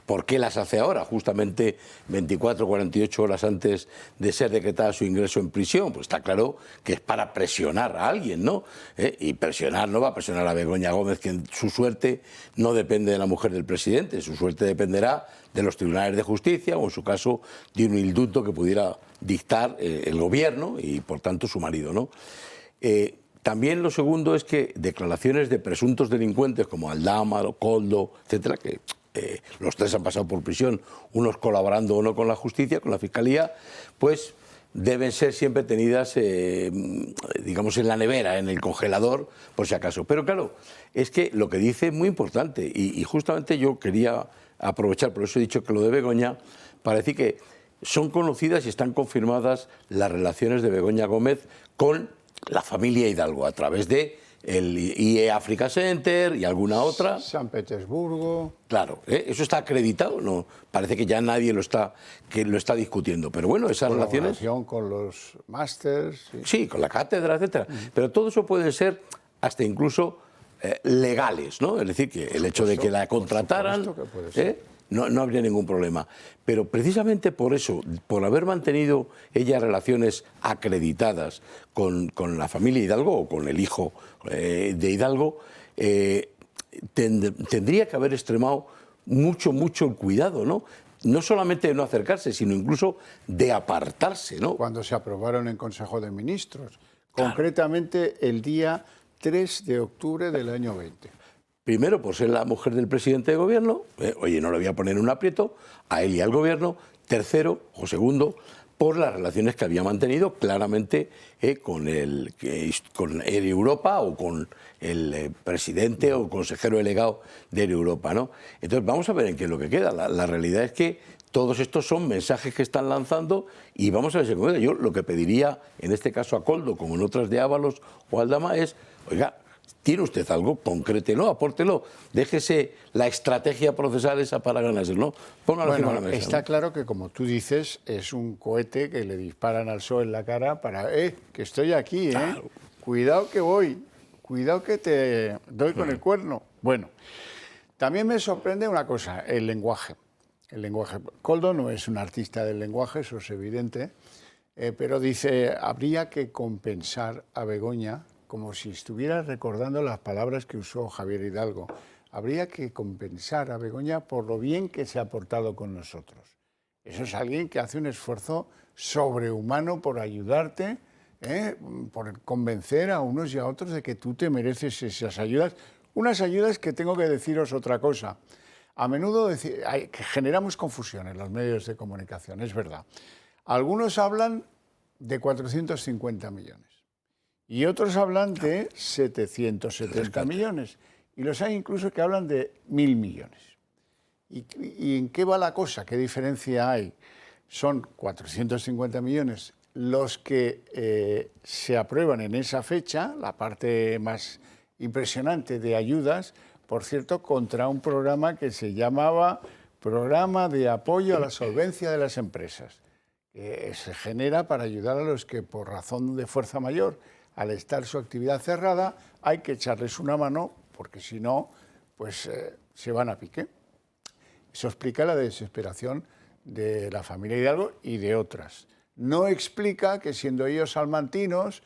¿Por qué las hace ahora? Justamente 24 o 48 horas antes de ser decretada su ingreso en prisión. Pues está claro que es para presionar a alguien, ¿no? Y presionar, no va a presionar a Begoña Gómez, que su suerte no depende de la mujer del presidente. Su suerte dependerá de los tribunales de justicia o, en su caso, de un indulto que pudiera dictar el gobierno y, por tanto, su marido, ¿no? También lo segundo es que declaraciones de presuntos delincuentes como Aldama, Koldo, etcétera, que los tres han pasado por prisión, unos colaborando o no con la justicia, con la fiscalía, pues deben ser siempre tenidas, digamos, en la nevera, en el congelador, por si acaso. Pero claro, es que lo que dice es muy importante y justamente yo quería aprovechar, por eso he dicho que lo de Begoña, para decir que son conocidas y están confirmadas las relaciones de Begoña Gómez con la familia Hidalgo a través de el IE Africa Center y alguna otra. San Petersburgo. Claro, eso está acreditado, no parece que ya nadie lo está discutiendo, pero bueno, esas relaciones con los másters. Sí, con la cátedra, etcétera. Pero todo eso puede ser hasta incluso legales, ¿no? Es decir, que el hecho de que la contrataran no habría ningún problema. Pero precisamente por eso, por haber mantenido ella relaciones acreditadas con la familia Hidalgo o con el hijo de Hidalgo, tendría que haber extremado mucho el cuidado, ¿no? No solamente de no acercarse, sino incluso de apartarse, ¿no? Cuando se aprobaron en Consejo de Ministros, concretamente el día 3 de octubre del año 20. Primero, por ser la mujer del presidente de gobierno, oye, no le voy a poner un aprieto a él y al gobierno. Tercero, o segundo, por las relaciones que había mantenido claramente con Air Europa o con el presidente o consejero delegado de Air Europa, ¿no? Entonces, vamos a ver en qué es lo que queda. La realidad es que todos estos son mensajes que están lanzando y vamos a ver si se concreta. Yo lo que pediría, en este caso a Koldo, como en otras de Ábalos o Aldama, es, oiga, ¿tiene usted algo? Concrételo, apórtelo. Déjese la estrategia procesal esa para ganarse, ¿no? Póngalo encima de la mesa. Está ¿no? claro que, como tú dices, es un cohete que le disparan al PSOE en la cara para, que estoy aquí, Claro. Cuidado que voy, cuidado que te doy con el cuerno. Bueno, también me sorprende una cosa, el lenguaje. El lenguaje. Koldo no es un artista del lenguaje, eso es evidente, pero dice, habría que compensar a Begoña, como si estuviera recordando las palabras que usó Javier Hidalgo. Habría que compensar a Begoña por lo bien que se ha portado con nosotros. Eso es alguien que hace un esfuerzo sobrehumano por ayudarte, por convencer a unos y a otros de que tú te mereces esas ayudas. Unas ayudas que tengo que deciros otra cosa. A menudo que generamos confusión en los medios de comunicación, es verdad. Algunos hablan de 450 millones. Y otros hablan de 770 millones. Y los hay incluso que hablan de 1.000 millones. ¿Y en qué va la cosa? ¿Qué diferencia hay? Son 450 millones los que se aprueban en esa fecha, la parte más impresionante de ayudas, por cierto, contra un programa que se llamaba Programa de Apoyo a la Solvencia de las Empresas, que se genera para ayudar a los que, por razón de fuerza mayor, al estar su actividad cerrada, hay que echarles una mano, porque si no, pues se van a pique. Eso explica la desesperación de la familia Hidalgo y de otras. No explica que, siendo ellos salmantinos,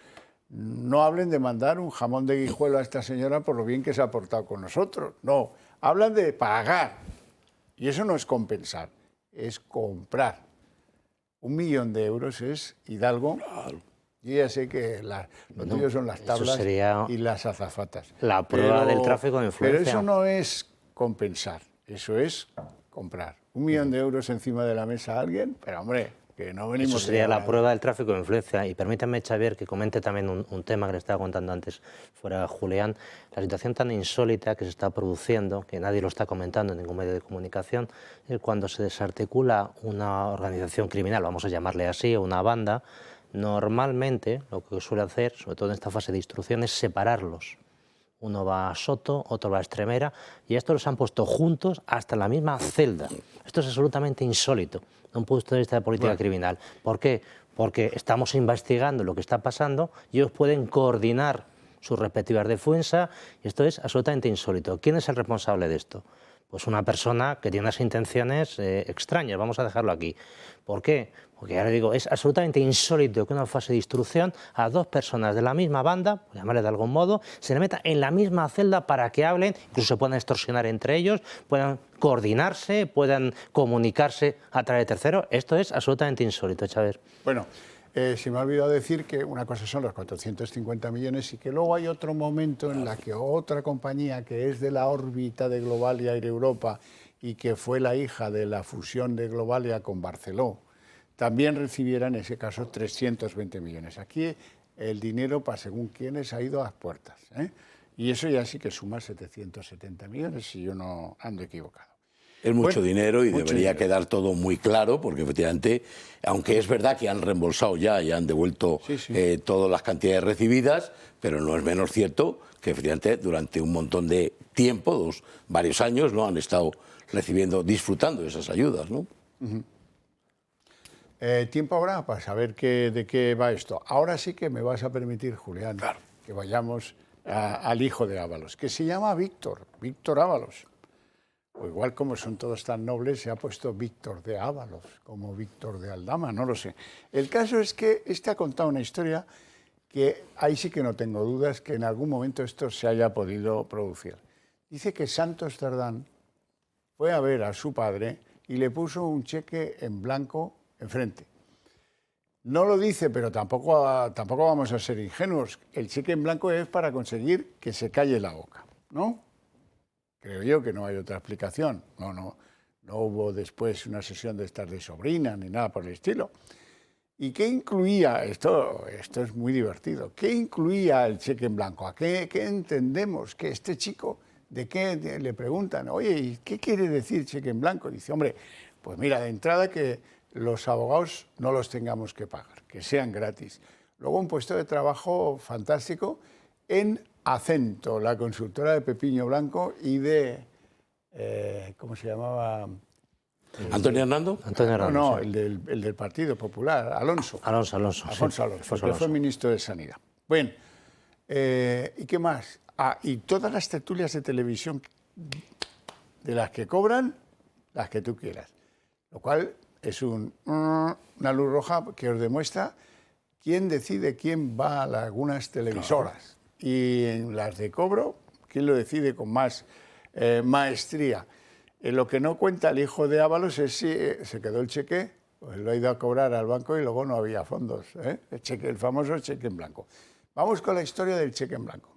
no hablen de mandar un jamón de guijuelo a esta señora por lo bien que se ha portado con nosotros. No, hablan de pagar. Y eso no es compensar, es comprar. 1 millón de euros es, Hidalgo. Yo ya sé que lo tuyo son las tablas y las azafatas. La prueba del tráfico de influencia. Pero eso no es compensar, eso es comprar. 1 millón de euros encima de la mesa a alguien, pero hombre, que no venimos... Eso sería la prueba del tráfico de influencia. Y permítame, Xavier, que comente también un tema que le estaba contando antes fuera Julián. La situación tan insólita que se está produciendo, que nadie lo está comentando en ningún medio de comunicación, es cuando se desarticula una organización criminal, vamos a llamarle así, o una banda. Normalmente lo que suele hacer, sobre todo en esta fase de instrucción, es separarlos. Uno va a Soto, otro va a Extremera, y estos los han puesto juntos hasta la misma celda. Esto es absolutamente insólito, desde un punto de vista de política criminal. ¿Por qué? Porque estamos investigando lo que está pasando y ellos pueden coordinar sus respectivas defensas, y esto es absolutamente insólito. ¿Quién es el responsable de esto? Pues una persona que tiene unas intenciones extrañas, vamos a dejarlo aquí. ¿Por qué? Porque ya le digo, es absolutamente insólito que en una fase de instrucción a 2 personas de la misma banda, por llamarle de algún modo, se le meta en la misma celda para que hablen, incluso se puedan extorsionar entre ellos, puedan coordinarse, puedan comunicarse a través de terceros. Esto es absolutamente insólito, Xavier. Bueno, se me ha olvidado decir que una cosa son los 450 millones y que luego hay otro momento en la que otra compañía que es de la órbita de Globalia Air Europa y que fue la hija de la fusión de Globalia con Barceló, también recibiera en ese caso 320 millones. Aquí el dinero, para según quiénes, ha ido a las puertas, y eso ya sí que suma 770 millones, si yo no ando equivocado. Es mucho dinero y debería quedar todo muy claro, porque efectivamente, aunque es verdad que han reembolsado ya y han devuelto todas las cantidades recibidas, pero no es menos cierto que efectivamente durante un montón de tiempo, varios años, ¿no?, han estado disfrutando de esas ayudas, ¿no? Tiempo habrá para saber de qué va esto. Ahora sí que me vas a permitir, Julián, que vayamos al hijo de Ábalos, que se llama Víctor Ábalos. O igual como son todos tan nobles, se ha puesto Víctor de Ábalos, como Víctor de Aldama, no lo sé. El caso es que este ha contado una historia que ahí sí que no tengo dudas que en algún momento esto se haya podido producir. Dice que Santos Cerdán fue a ver a su padre y le puso un cheque en blanco enfrente. No lo dice, pero tampoco vamos a ser ingenuos. El cheque en blanco es para conseguir que se calle la boca, ¿no? Creo yo que no hay otra explicación. No hubo después una sesión de estas de sobrina ni nada por el estilo. ¿Y qué incluía? Esto es muy divertido. ¿Qué incluía el cheque en blanco? ¿A qué entendemos? Que este chico, ¿de qué le preguntan? Oye, ¿y qué quiere decir cheque en blanco? Dice, hombre, pues mira, de entrada que los abogados no los tengamos que pagar, que sean gratis. Luego un puesto de trabajo fantástico en Acento, la consultora de Pepiño Blanco y de, ¿cómo se llamaba? ¿Antonio Hernando? Antonio Hernando, No, sí. el del Partido Popular, Alfonso Alonso, que fue ministro de Sanidad. Bueno, ¿y qué más? Y todas las tertulias de televisión de las que cobran, las que tú quieras. Lo cual es una luz roja que os demuestra quién decide quién va a algunas televisoras. Y en las de cobro, quién lo decide con más maestría. Lo que no cuenta el hijo de Ábalos es si se quedó el cheque, pues lo ha ido a cobrar al banco y luego no había fondos. El famoso cheque en blanco. Vamos con la historia del cheque en blanco.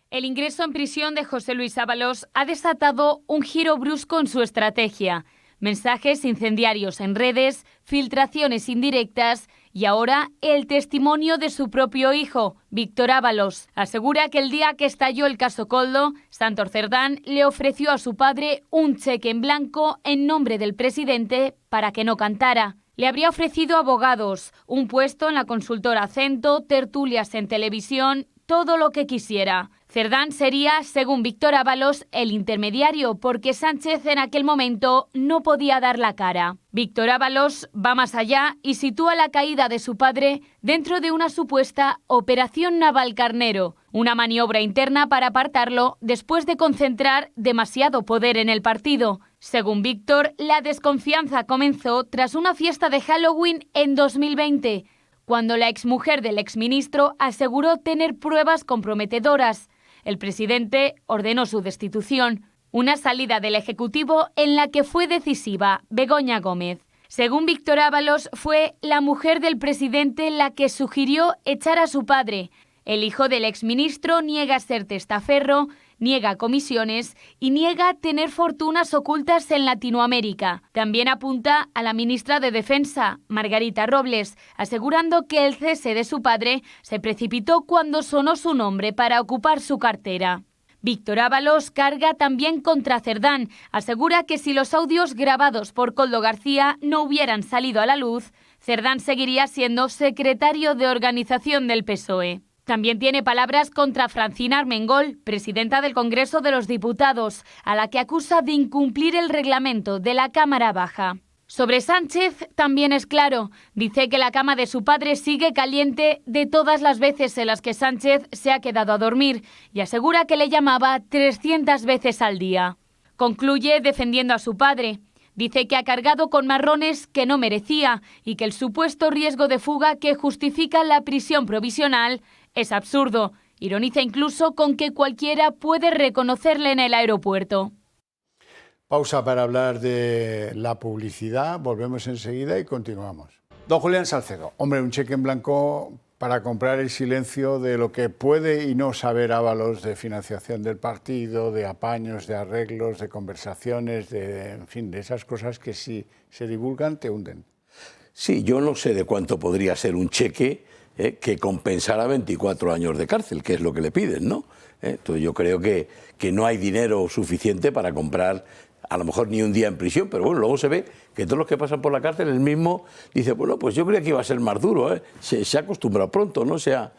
El ingreso en prisión de José Luis Ábalos ha desatado un giro brusco en su estrategia. Mensajes incendiarios en redes, filtraciones indirectas y ahora el testimonio de su propio hijo, Víctor Ábalos. Asegura que el día que estalló el caso Koldo, Santos Cerdán le ofreció a su padre un cheque en blanco en nombre del presidente para que no cantara. Le habría ofrecido abogados, un puesto en la consultora Acento, tertulias en televisión, todo lo que quisiera. Cerdán sería, según Víctor Ábalos, el intermediario, porque Sánchez en aquel momento no podía dar la cara. Víctor Ábalos va más allá y sitúa la caída de su padre dentro de una supuesta Operación Navalcarnero, una maniobra interna para apartarlo después de concentrar demasiado poder en el partido. Según Víctor, la desconfianza comenzó tras una fiesta de Halloween en 2020, cuando la exmujer del exministro aseguró tener pruebas comprometedoras. El presidente ordenó su destitución, una salida del Ejecutivo en la que fue decisiva Begoña Gómez. Según Víctor Ábalos, fue la mujer del presidente la que sugirió echar a su padre. El hijo del exministro niega ser testaferro, niega comisiones y niega tener fortunas ocultas en Latinoamérica. También apunta a la ministra de Defensa, Margarita Robles, asegurando que el cese de su padre se precipitó cuando sonó su nombre para ocupar su cartera. Víctor Ábalos carga también contra Cerdán. Asegura que si los audios grabados por Koldo García no hubieran salido a la luz, Cerdán seguiría siendo secretario de organización del PSOE. También tiene palabras contra Francina Armengol, presidenta del Congreso de los Diputados, a la que acusa de incumplir el reglamento de la Cámara Baja. Sobre Sánchez también es claro. Dice que la cama de su padre sigue caliente de todas las veces en las que Sánchez se ha quedado a dormir y asegura que le llamaba 300 veces al día. Concluye defendiendo a su padre. Dice que ha cargado con marrones que no merecía y que el supuesto riesgo de fuga que justifica la prisión provisional es absurdo. Ironiza incluso con que cualquiera puede reconocerle en el aeropuerto. Pausa para hablar de la publicidad, volvemos enseguida y continuamos. Don Julián Salcedo, hombre, un cheque en blanco para comprar el silencio de lo que puede y no saber Ábalos de financiación del partido, de apaños, de arreglos, de conversaciones, en fin, de esas cosas que si se divulgan te hunden. Sí, yo no sé de cuánto podría ser un cheque que compensara 24 años de cárcel, que es lo que le piden, ¿no? Entonces yo creo que no hay dinero suficiente para comprar a lo mejor ni un día en prisión, pero bueno, luego se ve que todos los que pasan por la cárcel, el mismo dice, bueno, pues yo creía que iba a ser más duro, se ha acostumbrado pronto, ¿no? Se ha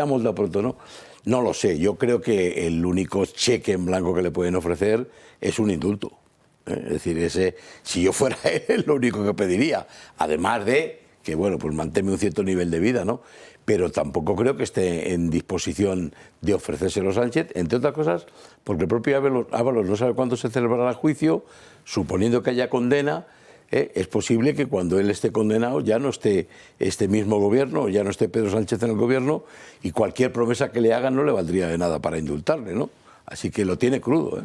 moldado pronto, ¿no? No lo sé, yo creo que el único cheque en blanco que le pueden ofrecer es un indulto. Es decir, si yo fuera él, es lo único que pediría, además de que, bueno, pues manténme un cierto nivel de vida, ¿no? pero tampoco creo que esté en disposición de ofrecérselo a Sánchez, entre otras cosas porque el propio Ábalos no sabe cuándo se celebrará el juicio, suponiendo que haya condena. Es posible que cuando él esté condenado ya no esté este mismo gobierno, ya no esté Pedro Sánchez en el gobierno, y cualquier promesa que le hagan no le valdría de nada para indultarle, ¿no? Así que lo tiene crudo, ¿eh?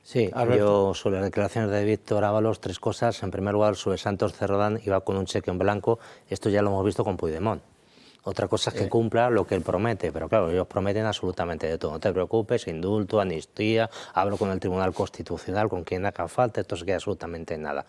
Sí, yo sobre las declaraciones de Víctor Ábalos, 3 cosas. En primer lugar, sobre Santos Cerdán iba con un cheque en blanco. Esto ya lo hemos visto con Puigdemont. Otra cosa es que cumpla lo que él promete, pero claro, ellos prometen absolutamente de todo. No te preocupes, indulto, amnistía, hablo con el Tribunal Constitucional, con quien haga falta, esto se queda absolutamente en nada.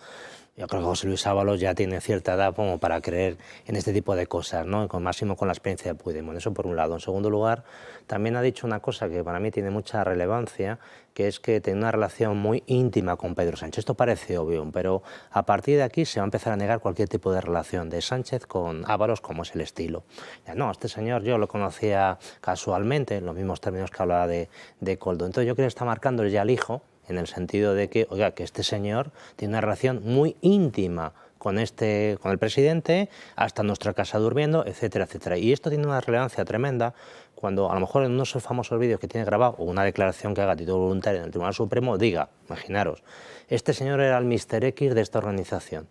Yo creo que José Luis Ábalos ya tiene cierta edad como para creer en este tipo de cosas, ¿no? Con máximo con la experiencia de Puigdemont. Eso por un lado. En segundo lugar, también ha dicho una cosa que para mí tiene mucha relevancia, que es que tiene una relación muy íntima con Pedro Sánchez. Esto parece obvio, pero a partir de aquí se va a empezar a negar cualquier tipo de relación de Sánchez con Ábalos, como es el estilo. Ya, no, este señor yo lo conocía casualmente, en los mismos términos que hablaba de Koldo. Entonces yo creo que está marcando ya el hijo, en el sentido de que, oiga, que este señor tiene una relación muy íntima con el presidente, hasta en nuestra casa durmiendo, etcétera, etcétera. Y esto tiene una relevancia tremenda cuando a lo mejor en uno de esos famosos vídeos que tiene grabado o una declaración que haga a título voluntario en el Tribunal Supremo diga, imaginaros, este señor era el Mr. X de esta organización.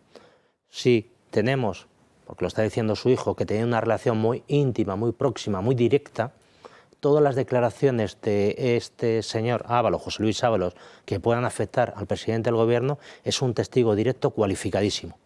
Si tenemos, porque lo está diciendo su hijo, que tenía una relación muy íntima, muy próxima, muy directa, todas las declaraciones de este señor Ábalos, José Luis Ábalos, que puedan afectar al presidente del gobierno, es un testigo directo cualificadísimo.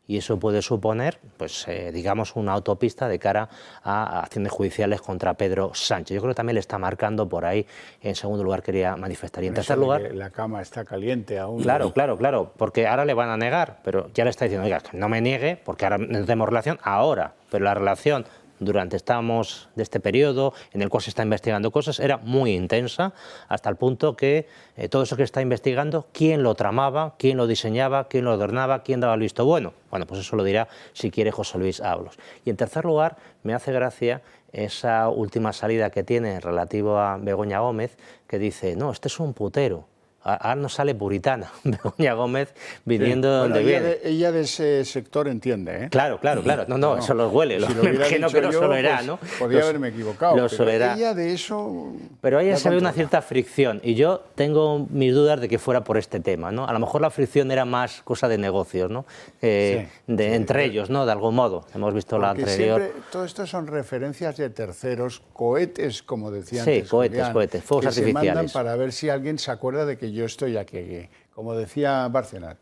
Y eso puede suponer, pues, digamos, una autopista de cara a acciones judiciales contra Pedro Sánchez. Yo creo que también le está marcando por ahí. En segudo lugar, quería manifestar. Y en tercer lugar, la cama está caliente aún. Claro, claro, porque ahora le van a negar, pero ya le está diciendo, oiga, que no me niegue, porque ahora no tenemos relación ahora, pero la relación durante de este periodo en el cual se está investigando cosas, era muy intensa, hasta el punto que todo eso que está investigando, quién lo tramaba, quién lo diseñaba, quién lo adornaba, quién daba el visto bueno. Bueno, pues eso lo dirá, si quiere, José Luis Ábalos. Y en tercer lugar, me hace gracia esa última salida que tiene relativo a Begoña Gómez, que dice, no, este es un putero. Ahora no sale puritana, Begoña Gómez, viniendo de donde viene. Ella de ese sector entiende, ¿eh? Claro. No, eso los huele. Si lo imagino que no solo era, pues, ¿no? Podría haberme equivocado, pero ella de eso... Pero ahí se ve una cierta fricción, y yo tengo mis dudas de que fuera por este tema, ¿no? A lo mejor la fricción era más cosa de negocios, ¿no? Entre ellos, ¿no? De algún modo. Hemos visto la anterior... Siempre, todo esto son referencias de terceros, cohetes, como decía antes. Sí, cohetes, fuegos artificiales. Se mandan para ver si alguien se acuerda de que yo estoy aquí, como decía Bárcenas.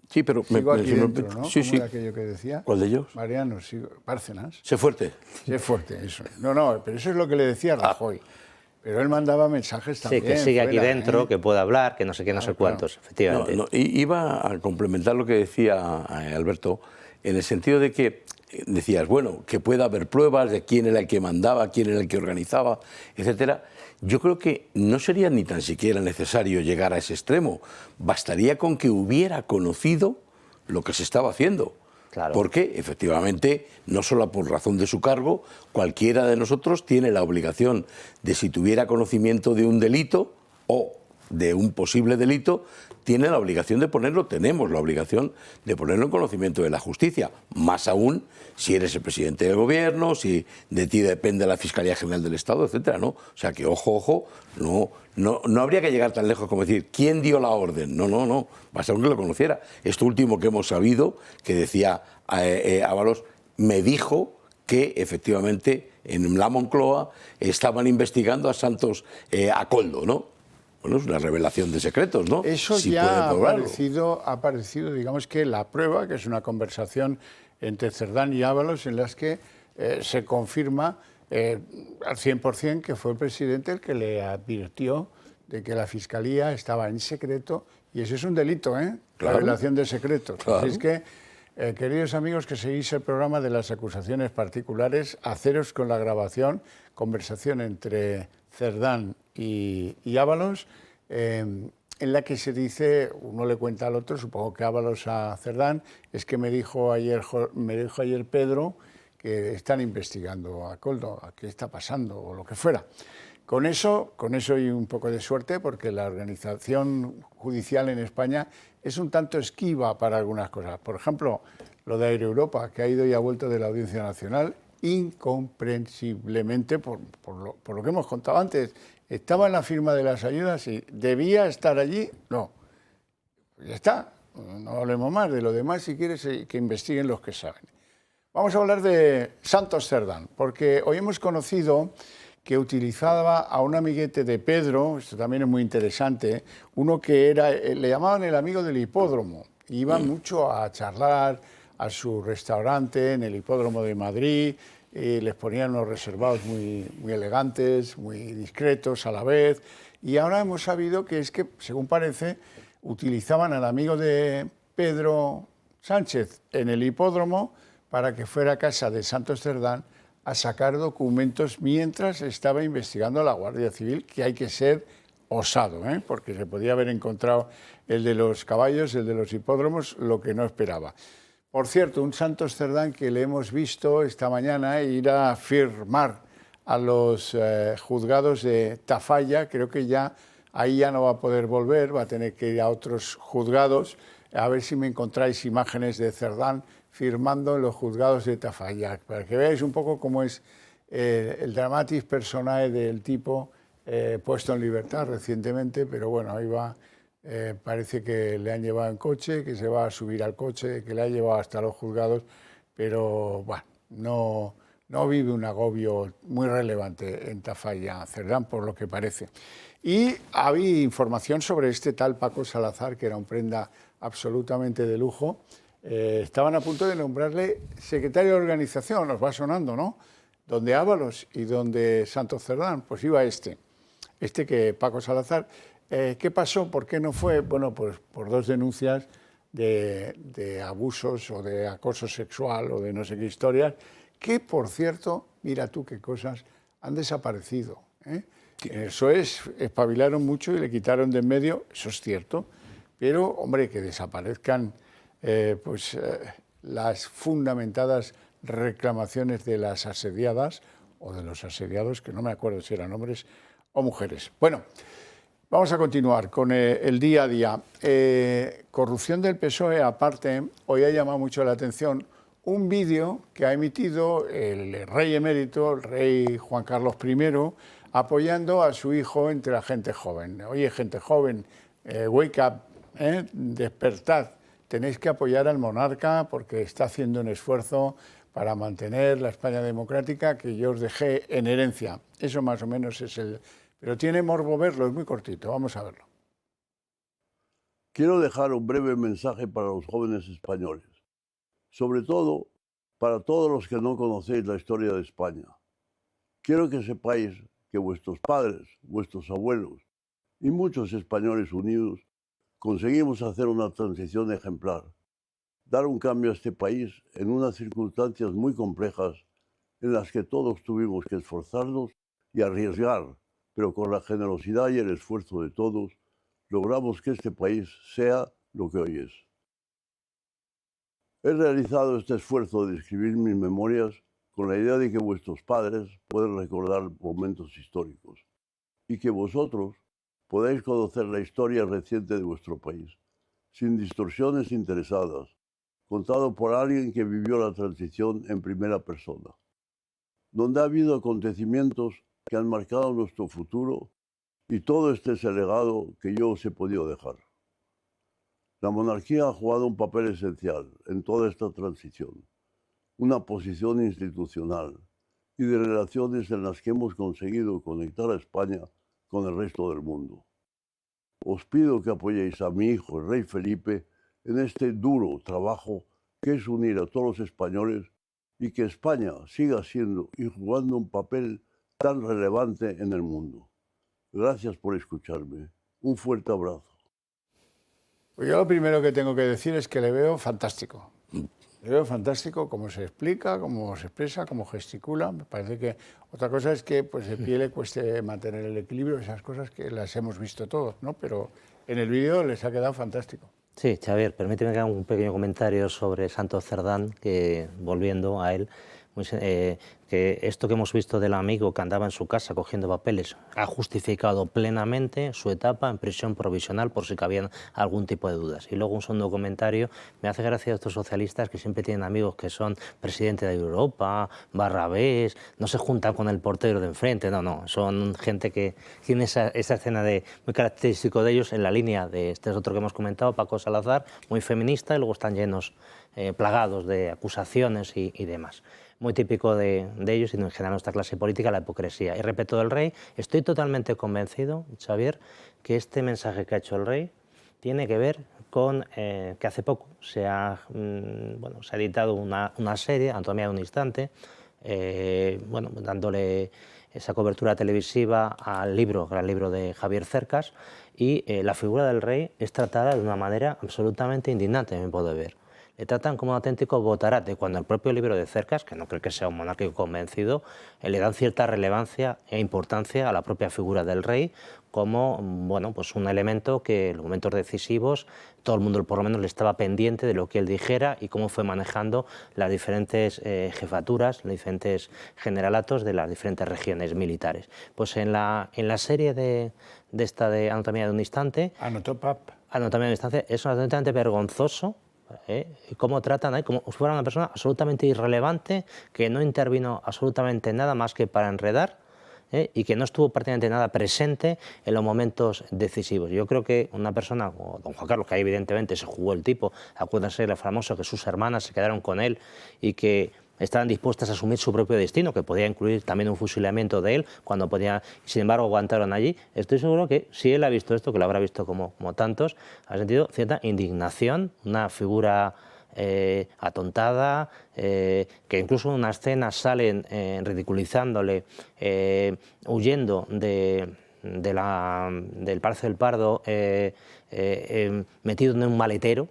Sí, pero sigo aquí dentro, ¿no? Sí, ¿Cómo era aquello que decía? ¿Cuál de ellos? Mariano, Bárcenas. Sé fuerte. Sé fuerte, eso. No, pero eso es lo que le decía Rajoy. Pero él mandaba mensajes también. Sí, que sigue aquí dentro, que pueda hablar, que no sé qué, no sé cuántos, efectivamente. Iba a complementar lo que decía Alberto, en el sentido de que decías, bueno, que pueda haber pruebas de quién era el que mandaba, quién era el que organizaba, etcétera. Yo creo que no sería ni tan siquiera necesario llegar a ese extremo. Bastaría con que hubiera conocido lo que se estaba haciendo. Claro. Porque, efectivamente, no solo por razón de su cargo, cualquiera de nosotros tiene la obligación de, si tuviera conocimiento de un delito o de un posible delito, tiene la obligación de ponerlo, tenemos la obligación de ponerlo en conocimiento de la justicia. Más aún si eres el presidente del gobierno, si de ti depende la Fiscalía General del Estado, etcétera, ¿no? O sea que, ojo, no habría que llegar tan lejos como decir, ¿quién dio la orden? No, basta con que lo conociera. Esto último que hemos sabido, que decía Ábalos, me dijo que efectivamente en la Moncloa estaban investigando a Santos, a Koldo, ¿no? Bueno, es una revelación de secretos, ¿no? Eso si ya ha aparecido, digamos que la prueba, que es una conversación entre Cerdán y Ábalos, en las que se confirma al 100% que fue el presidente el que le advirtió de que la Fiscalía estaba en secreto, y eso es un delito, ¿eh? Claro. Revelación de secretos. Claro. Así es que, queridos amigos que seguís el programa de las acusaciones particulares, haceros con la grabación, conversación entre Cerdán y Ábalos, en la que se dice, uno le cuenta al otro, supongo que Ábalos a Cerdán, es que me dijo ayer Pedro que están investigando a Koldo, a qué está pasando o lo que fuera. Con eso y un poco de suerte, porque la organización judicial en España es un tanto esquiva para algunas cosas. Por ejemplo, lo de Air Europa, que ha ido y ha vuelto de la Audiencia Nacional, incomprensiblemente por lo que hemos contado antes. ¿Estaba en la firma de las ayudas y debía estar allí? No. Ya está, no hablemos más. De lo demás, si quieres, que investiguen los que saben. Vamos a hablar de Santos Cerdán, porque hoy hemos conocido que utilizaba a un amiguete de Pedro, esto también es muy interesante, uno que era, le llamaban el amigo del hipódromo. Iba mucho a charlar a su restaurante en el hipódromo de Madrid, y les ponían unos reservados muy elegantes, muy discretos a la vez, y ahora hemos sabido que es que, según parece, utilizaban al amigo de Pedro Sánchez en el hipódromo para que fuera a casa de Santos Cerdán a sacar documentos mientras estaba investigando la Guardia Civil, que hay que ser osado, porque se podía haber encontrado el de los caballos, el de los hipódromos, lo que no esperaba. Por cierto, un Santos Cerdán que le hemos visto esta mañana ir a firmar a los juzgados de Tafalla. Creo que ya ahí ya no va a poder volver, va a tener que ir a otros juzgados. A ver si me encontráis imágenes de Cerdán firmando en los juzgados de Tafalla, para que veáis un poco cómo es el dramatis personae del tipo puesto en libertad recientemente, pero bueno, ahí va. Parece que le han llevado en coche, que se va a subir al coche, que le ha llevado hasta los juzgados, pero bueno, no vive un agobio muy relevante en Tafalla, Cerdán, por lo que parece. Y había información sobre este tal Paco Salazar, que era un prenda absolutamente de lujo. Estaban a punto de nombrarle secretario de organización, os va sonando, ¿no? Donde Ábalos y donde Santos Cerdán, pues iba este que Paco Salazar. ¿Qué pasó? ¿Por qué no fue? Bueno, pues por dos denuncias de abusos o de acoso sexual o de no sé qué historias, que, por cierto, mira tú qué cosas, han desaparecido. Eso es, espabilaron mucho y le quitaron de en medio, eso es cierto, pero, hombre, que desaparezcan las fundamentadas reclamaciones de las asediadas o de los asediados, que no me acuerdo si eran hombres o mujeres. Bueno, vamos a continuar con el día a día. Corrupción del PSOE aparte, hoy ha llamado mucho la atención un vídeo que ha emitido el rey emérito, el rey Juan Carlos I, apoyando a su hijo entre la gente joven. Oye, gente joven, wake up, despertad. Tenéis que apoyar al monarca porque está haciendo un esfuerzo para mantener la España democrática que yo os dejé en herencia. Eso más o menos es el... Pero tiene morbo verlo, es muy cortito, vamos a verlo. Quiero dejar un breve mensaje para los jóvenes españoles, sobre todo para todos los que no conocéis la historia de España. Quiero que sepáis que vuestros padres, vuestros abuelos y muchos españoles unidos conseguimos hacer una transición ejemplar, dar un cambio a este país en unas circunstancias muy complejas en las que todos tuvimos que esforzarnos y arriesgar, pero con la generosidad y el esfuerzo de todos, logramos que este país sea lo que hoy es. He realizado este esfuerzo de escribir mis memorias con la idea de que vuestros padres puedan recordar momentos históricos y que vosotros podáis conocer la historia reciente de vuestro país, sin distorsiones interesadas, contado por alguien que vivió la transición en primera persona, donde ha habido acontecimientos que han marcado nuestro futuro y todo este es el legado que yo os he podido dejar. La monarquía ha jugado un papel esencial en toda esta transición, una posición institucional y de relaciones en las que hemos conseguido conectar a España con el resto del mundo. Os pido que apoyéis a mi hijo, el rey Felipe, en este duro trabajo que es unir a todos los españoles y que España siga siendo y jugando un papel tan relevante en el mundo. Gracias por escucharme. Un fuerte abrazo. Pues yo lo primero que tengo que decir es que le veo fantástico. Le veo fantástico cómo se explica, cómo se expresa, cómo gesticula. Me parece que otra cosa es que pues, de pie le cueste mantener el equilibrio, esas cosas que las hemos visto todos, ¿no? Pero en el vídeo les ha quedado fantástico. Sí, Xavier, permíteme que haga un pequeño comentario sobre Santos Cerdán, que volviendo a él, que esto que hemos visto del amigo que andaba en su casa cogiendo papeles ha justificado plenamente su etapa en prisión provisional por si cabían algún tipo de dudas. Y luego un segundo comentario, me hace gracia a estos socialistas que siempre tienen amigos que son presidente de Europa, Barrabés, no se juntan con el portero de enfrente, no, son gente que tiene esa escena muy característico de ellos en la línea de este es otro que hemos comentado, Paco Salazar, muy feminista, y luego están llenos, plagados de acusaciones y demás. Muy típico de ellos y en general nuestra clase política, la hipocresía. Y respecto del rey, estoy totalmente convencido, Xavier, que este mensaje que ha hecho el rey tiene que ver con que hace poco se ha editado una serie, Anatomía de un instante, dándole esa cobertura televisiva al gran libro de Javier Cercas, y la figura del rey es tratada de una manera absolutamente indignante, a mi modo de ver. Le tratan como un auténtico botarate, cuando el propio libro de Cercas, que no creo que sea un monárquico convencido, le dan cierta relevancia e importancia a la propia figura del rey como un elemento que en los momentos decisivos todo el mundo por lo menos le estaba pendiente de lo que él dijera y cómo fue manejando las diferentes jefaturas, los diferentes generalatos de las diferentes regiones militares. Pues en la serie de Anatomía de un instante, Anatomía de un instante es absolutamente vergonzoso. Cómo tratan como si fuera una persona absolutamente irrelevante, que no intervino absolutamente nada más que para enredar, y que no estuvo prácticamente nada presente en los momentos decisivos. Yo creo que una persona como don Juan Carlos, que ahí evidentemente se jugó el tipo, acuérdense del famoso que sus hermanas se quedaron con él y que estaban dispuestas a asumir su propio destino, que podía incluir también un fusilamiento de él, cuando podía, sin embargo, aguantaron allí. Estoy seguro que si él ha visto esto, que lo habrá visto como tantos, ha sentido cierta indignación, una figura atontada, que incluso en una escena salen ridiculizándole, huyendo del Palacio del Pardo, metido en un maletero,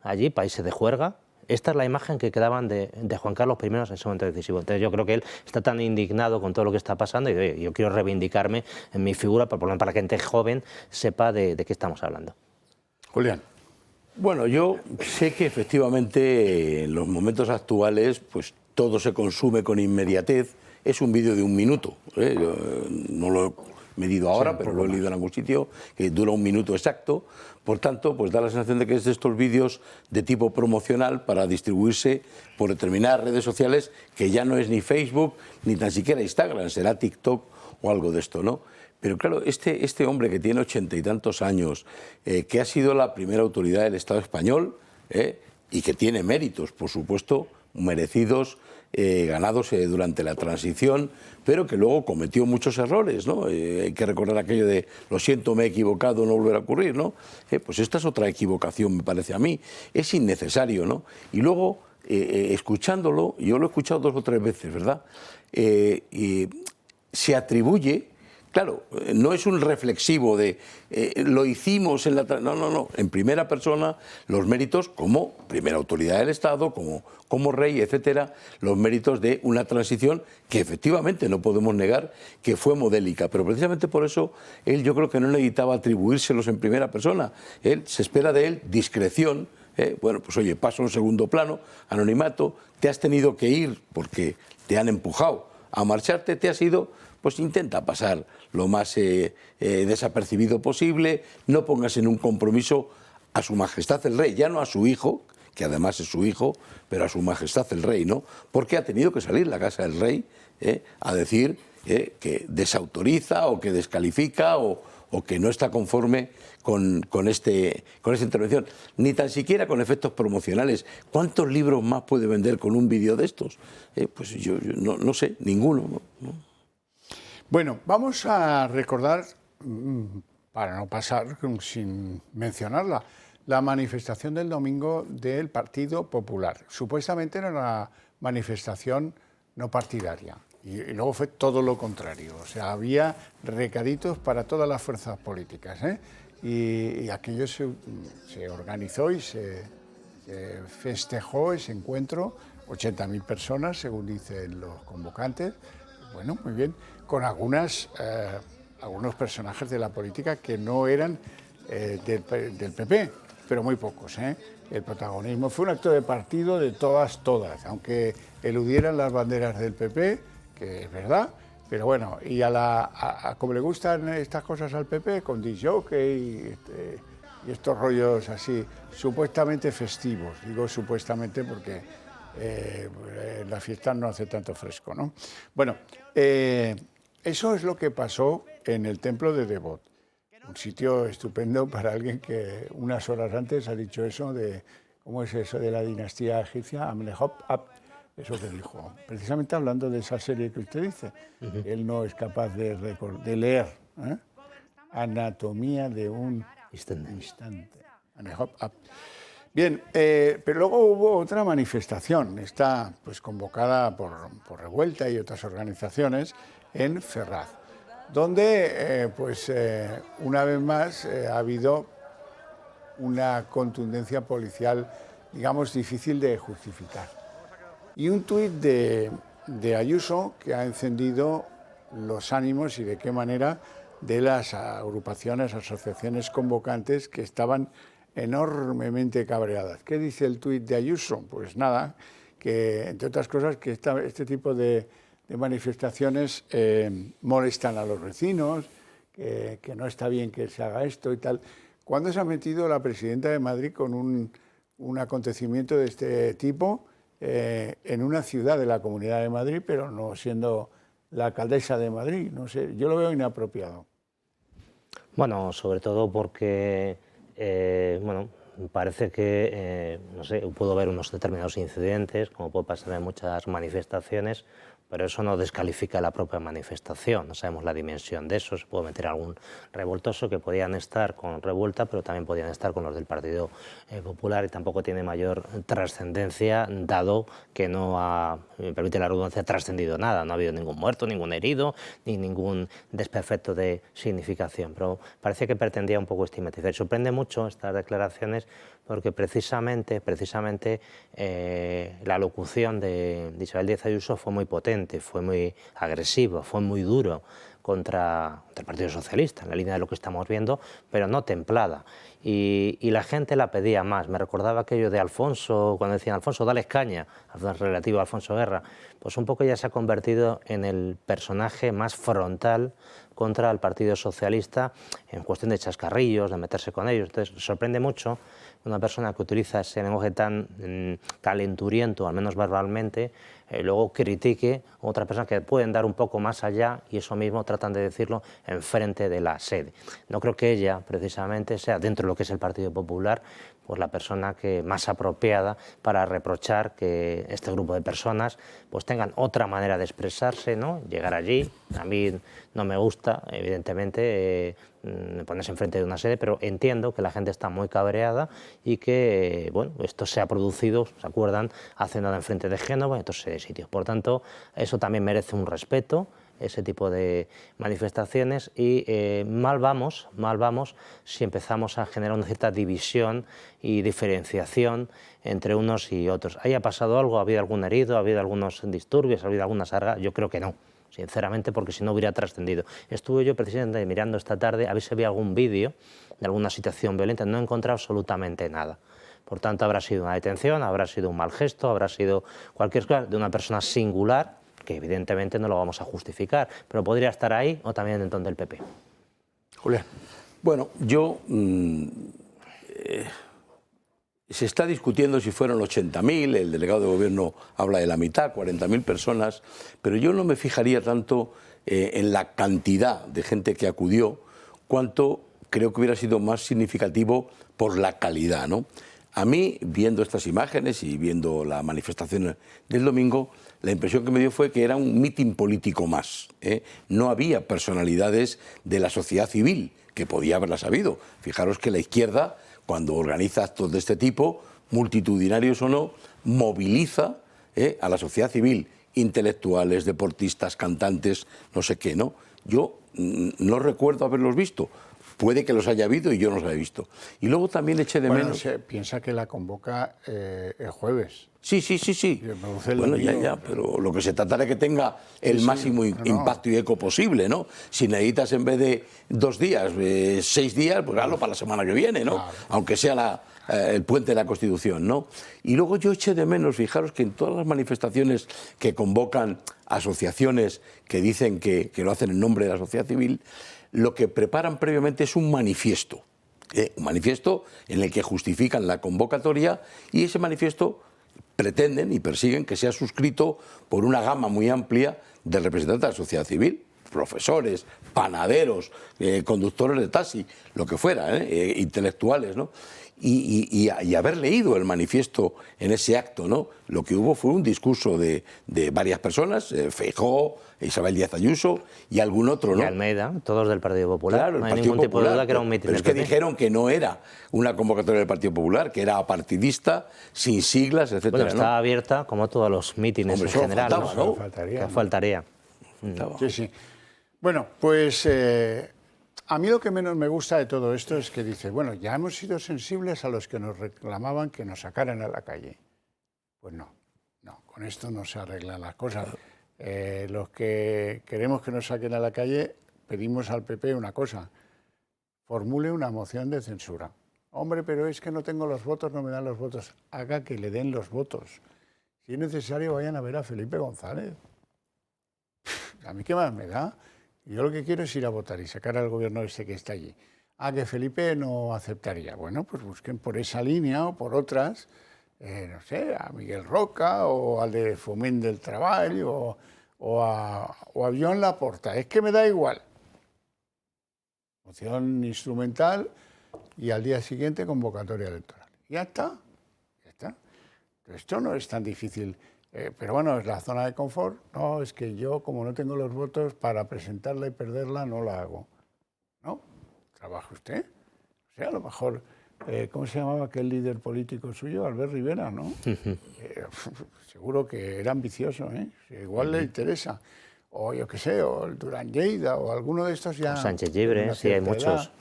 allí, países de juerga. Esta es la imagen que quedaban de Juan Carlos I en ese momento decisivo. Entonces yo creo que él está tan indignado con todo lo que está pasando y oye, yo quiero reivindicarme en mi figura, por lo menos para que gente joven sepa de qué estamos hablando. Julián. Bueno, yo sé que efectivamente en los momentos actuales pues todo se consume con inmediatez. Es un vídeo de 1 minuto, yo no lo he medido ahora, pero lo he leído en algún sitio, que dura 1 minuto exacto. Por tanto, pues da la sensación de que es de estos vídeos de tipo promocional para distribuirse por determinadas redes sociales, que ya no es ni Facebook, ni tan siquiera Instagram, será TikTok o algo de esto, ¿no? Pero claro, este hombre que tiene 80 y tantos años, que ha sido la primera autoridad del Estado español, y que tiene méritos, por supuesto, merecidos, ganados durante la transición, pero que luego cometió muchos errores, ¿no? Hay que recordar aquello de lo siento, me he equivocado, no volverá a ocurrir, ¿no? Pues esta es otra equivocación, me parece a mí. Es innecesario, ¿no? Y luego, escuchándolo, yo lo he escuchado 2 o 3 veces, ¿verdad? Se atribuye. Claro, no es un reflexivo de lo hicimos en la... No. En primera persona, los méritos como primera autoridad del Estado, como rey, etcétera, los méritos de una transición que efectivamente no podemos negar que fue modélica. Pero precisamente por eso él yo creo que no necesitaba atribuírselos en primera persona. Se espera de él discreción. Bueno, pues oye, paso a un segundo plano, anonimato, te has tenido que ir porque te han empujado a marcharte, te has ido... pues intenta pasar lo más desapercibido posible, no pongas en un compromiso a su majestad el rey, ya no a su hijo, que además es su hijo, pero a su majestad el rey, ¿no? Porque ha tenido que salir la casa del rey a decir que desautoriza o que descalifica o que no está conforme con esta intervención, ni tan siquiera con efectos promocionales. ¿Cuántos libros más puede vender con un vídeo de estos? Pues yo no sé, ninguno, ¿no? Bueno, vamos a recordar, para no pasar sin mencionarla, la manifestación del domingo del Partido Popular. Supuestamente era una manifestación no partidaria y luego fue todo lo contrario. O sea, había recaditos para todas las fuerzas políticas, y aquello se organizó y se festejó ese encuentro, 80.000 personas, según dicen los convocantes. Bueno, muy bien, con algunos personajes de la política que no eran del PP, pero muy pocos, el protagonismo. Fue un acto de partido de todas, aunque eludieran las banderas del PP, que es verdad, pero bueno, y como le gustan estas cosas al PP, con disc jockey y estos rollos así, supuestamente festivos, digo supuestamente porque en las fiestas no hace tanto fresco, ¿no? Bueno, eso es lo que pasó en el templo de Devot. Un sitio estupendo para alguien que unas horas antes ha dicho eso de, ¿cómo es eso de la dinastía egipcia? Amenhotep, eso que dijo, precisamente hablando de esa serie que usted dice. Él no es capaz de leer, Anatomía de un instante. Amenhotep. Bien, pero luego hubo otra manifestación, está pues convocada por Revuelta y otras organizaciones en Ferraz, donde una vez más ha habido una contundencia policial, digamos, difícil de justificar. Y un tuit de Ayuso que ha encendido los ánimos y de qué manera de las agrupaciones, asociaciones convocantes que estaban enormemente cabreadas. ¿Qué dice el tuit de Ayuso? Pues nada, que entre otras cosas que este tipo de manifestaciones molestan a los vecinos, que no está bien que se haga esto y tal. ¿Cuándo se ha metido la presidenta de Madrid con un acontecimiento de este tipo en una ciudad de la Comunidad de Madrid, pero no siendo la alcaldesa de Madrid? No sé, yo lo veo inapropiado. Bueno, sobre todo porque, parece que, no sé, puedo ver unos determinados incidentes, como puede pasar en muchas manifestaciones, pero eso no descalifica la propia manifestación, no sabemos la dimensión de eso, se puede meter algún revoltoso que podían estar con Revuelta, pero también podían estar con los del Partido Popular y tampoco tiene mayor trascendencia, dado que no ha, me permite la redundancia, trascendido nada, no ha habido ningún muerto, ningún herido, ni ningún desperfecto de significación, pero parece que pretendía un poco estigmatizar. Y sorprende mucho estas declaraciones porque precisamente la locución de Isabel Díaz Ayuso fue muy potente, fue muy agresivo, fue muy duro contra el Partido Socialista, en la línea de lo que estamos viendo, pero no templada. Y la gente la pedía más. Me recordaba aquello de Alfonso, cuando decían, Alfonso, dale caña, relativo a Alfonso Guerra. Pues un poco ya se ha convertido en el personaje más frontal contra el Partido Socialista en cuestión de chascarrillos, de meterse con ellos. Entonces, sorprende mucho una persona que utiliza ese lenguaje tan calenturiento, al menos verbalmente, luego critique a otra persona que pueden dar un poco más allá y eso mismo tratan de decirlo enfrente de la sede. No creo que ella, precisamente, sea dentro de lo que es el Partido Popular, pues la persona que más apropiada para reprochar que este grupo de personas pues tengan otra manera de expresarse, ¿no? Llegar allí, a mí no me gusta, evidentemente, ponerse enfrente de una sede, pero entiendo que la gente está muy cabreada y que, bueno, esto se ha producido, ¿se acuerdan?, hace nada enfrente de Génova y otros sitios. Por tanto, eso también merece un respeto, ese tipo de manifestaciones, y mal vamos si empezamos a generar una cierta división y diferenciación entre unos y otros. ¿Haya pasado algo? ¿Ha habido algún herido? ¿Ha habido algunos disturbios? ¿Ha habido alguna sarga? Yo creo que no, sinceramente, porque si no hubiera trascendido. Estuve yo precisamente mirando esta tarde a ver si había algún vídeo de alguna situación violenta, no he encontrado absolutamente nada. Por tanto, habrá sido una detención, habrá sido un mal gesto, habrá sido cualquier cosa de una persona singular, que evidentemente no lo vamos a justificar, pero podría estar ahí o también dentro del PP. Julián. Bueno, se está discutiendo si fueron 80.000, el delegado de gobierno habla de la mitad, 40.000 personas, pero yo no me fijaría tanto en la cantidad de gente que acudió, cuanto creo que hubiera sido más significativo por la calidad, ¿no? A mí, viendo estas imágenes y viendo la manifestación del domingo, la impresión que me dio fue que era un mitin político más, ¿eh? No había personalidades de la sociedad civil, que podía haberlas habido. Fijaros que la izquierda, cuando organiza actos de este tipo, multitudinarios o no, moviliza a la sociedad civil, intelectuales, deportistas, cantantes, no sé qué, ¿no? Yo no recuerdo haberlos visto. puede que los haya habido y yo no los haya visto. Y luego también eché de menos... Se piensa que la convoca el jueves. Sí. Bueno, ya, pero lo que se trata es de que tenga el máximo impacto y eco posible, ¿no? Si necesitas en vez de 2 días, 6 días, pues hazlo para la semana que viene, ¿no? Claro. Aunque sea el puente de la Constitución, ¿no? Y luego yo eché de menos, fijaros que en todas las manifestaciones que convocan asociaciones que dicen que lo hacen en nombre de la sociedad civil, lo que preparan previamente es un manifiesto en el que justifican la convocatoria, y ese manifiesto pretenden y persiguen que sea suscrito por una gama muy amplia de representantes de la sociedad civil, profesores, panaderos, conductores de taxi, lo que fuera, intelectuales, ¿no? Y haber leído el manifiesto en ese acto, ¿no? Lo que hubo fue un discurso de varias personas, Feijóo, Isabel Díaz Ayuso y algún otro, ¿no? Y Almeida, todos del Partido Popular. Claro, no el hay Partido ningún Popular, tipo de duda que era un mitin. Pero es que dijeron que no era una convocatoria del Partido Popular, que era apartidista, sin siglas, etcétera. Bueno, estaba abierta como todos los mítines en general. Faltaba, ¿no? Faltaría. Sí. Bueno, pues a mí lo que menos me gusta de todo esto es que dice, bueno, ya hemos sido sensibles a los que nos reclamaban que nos sacaran a la calle. Pues no, con esto no se arreglan las cosas. Los que queremos que nos saquen a la calle, pedimos al PP una cosa: formule una moción de censura. Hombre, pero es que no tengo los votos, no me dan los votos. Haga que le den los votos. Si es necesario, vayan a ver a Felipe González. ¿A mí qué más me da? Yo lo que quiero es ir a votar y sacar al gobierno este que está allí. Que Felipe no aceptaría. Bueno, pues busquen por esa línea o por otras, no sé, a Miguel Roca o al de Foment del Trabajo o a Joan Laporta. Es que me da igual. Moción instrumental y al día siguiente convocatoria electoral. Ya está. Esto no es tan difícil. Pero bueno, es la zona de confort. No, es que yo, como no tengo los votos para presentarla y perderla, no la hago. No, trabaja usted. O sea, a lo mejor, ¿cómo se llamaba aquel líder político suyo? Albert Rivera, ¿no? Seguro que era ambicioso, ¿eh? Igual le interesa. O yo qué sé, o el Durán Lleida, o alguno de estos ya... O Sánchez Llibre, sí, hay muchos.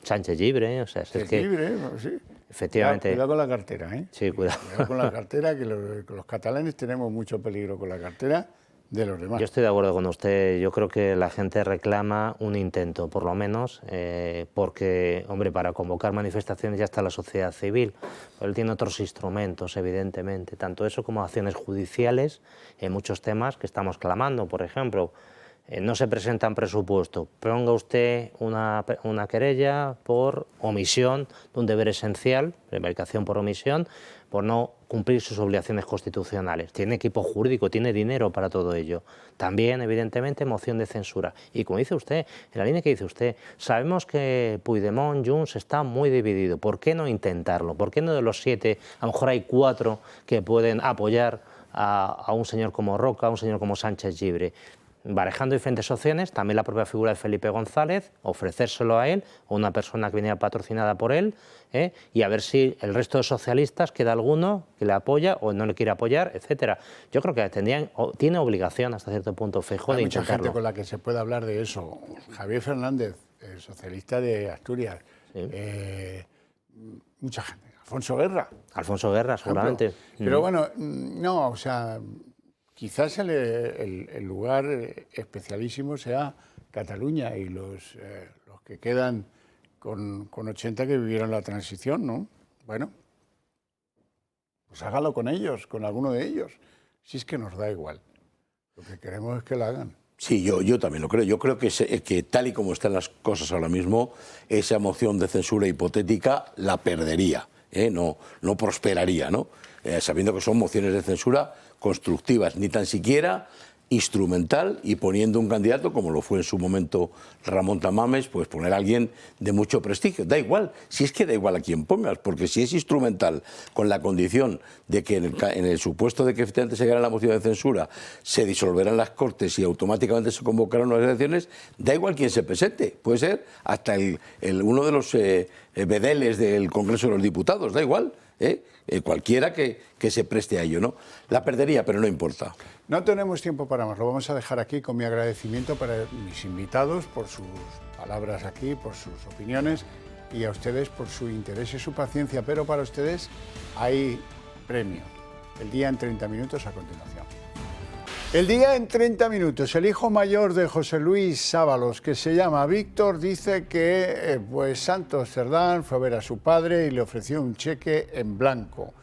Sánchez Llibre, o sea, es que... Llibre, no, sí. Efectivamente. Cuidado con la cartera, ¿eh? Sí, cuidado. Cuidado con la cartera, que los catalanes tenemos mucho peligro con la cartera de los demás. Yo estoy de acuerdo con usted. Yo creo que la gente reclama un intento, por lo menos, porque, hombre, para convocar manifestaciones ya está la sociedad civil. Pero él tiene otros instrumentos, evidentemente. Tanto eso como acciones judiciales en muchos temas que estamos clamando. Por ejemplo, no se presentan presupuesto, ponga usted una querella por omisión de un deber esencial, prevaricación por omisión, por no cumplir sus obligaciones constitucionales. Tiene equipo jurídico, tiene dinero para todo ello. También, evidentemente, moción de censura. Y como dice usted, en la línea que dice usted, sabemos que Puigdemont, Junts está muy dividido. ¿Por qué no intentarlo? ¿Por qué no de los 7, a lo mejor hay 4 que pueden apoyar a un señor como Roca, a un señor como Sánchez Llibre? Barajando diferentes opciones, también la propia figura de Felipe González, ofrecérselo a él, o una persona que venía patrocinada por él, y a ver si el resto de socialistas queda alguno que le apoya o no le quiere apoyar, etcétera. Yo creo que tiene obligación hasta cierto punto Feijóo de intentarlo. Hay mucha gente con la que se puede hablar de eso. Javier Fernández, el socialista de Asturias. Sí. Mucha gente. Alfonso Guerra, seguramente. Pero bueno, no, o sea... Quizás el lugar especialísimo sea Cataluña y los que quedan con 80 que vivieron la transición, ¿no? Bueno, pues hágalo con ellos, con alguno de ellos. Si es que nos da igual. Lo que queremos es que lo hagan. Sí, yo también lo creo. Yo creo que tal y como están las cosas ahora mismo, esa moción de censura hipotética la perdería, no prosperaría, ¿no? Sabiendo que son mociones de censura constructivas, ni tan siquiera instrumental, y poniendo un candidato, como lo fue en su momento Ramón Tamames, pues poner a alguien de mucho prestigio. Da igual, si es que da igual a quién pongas, porque si es instrumental con la condición de que en el supuesto de que efectivamente se gane la moción de censura, se disolverán las Cortes y automáticamente se convocarán unas elecciones, da igual quién se presente. Puede ser hasta uno de los bedeles del Congreso de los Diputados, da igual. Cualquiera que se preste a ello, ¿no? La perdería, pero no importa. No tenemos tiempo para más, lo vamos a dejar aquí con mi agradecimiento para mis invitados por sus palabras aquí, por sus opiniones y a ustedes por su interés y su paciencia, pero para ustedes hay premio. El día en 30 minutos a continuación. El día en 30 minutos. El hijo mayor de José Luis Ábalos, que se llama Víctor, dice que pues Santos Cerdán fue a ver a su padre y le ofreció un cheque en blanco.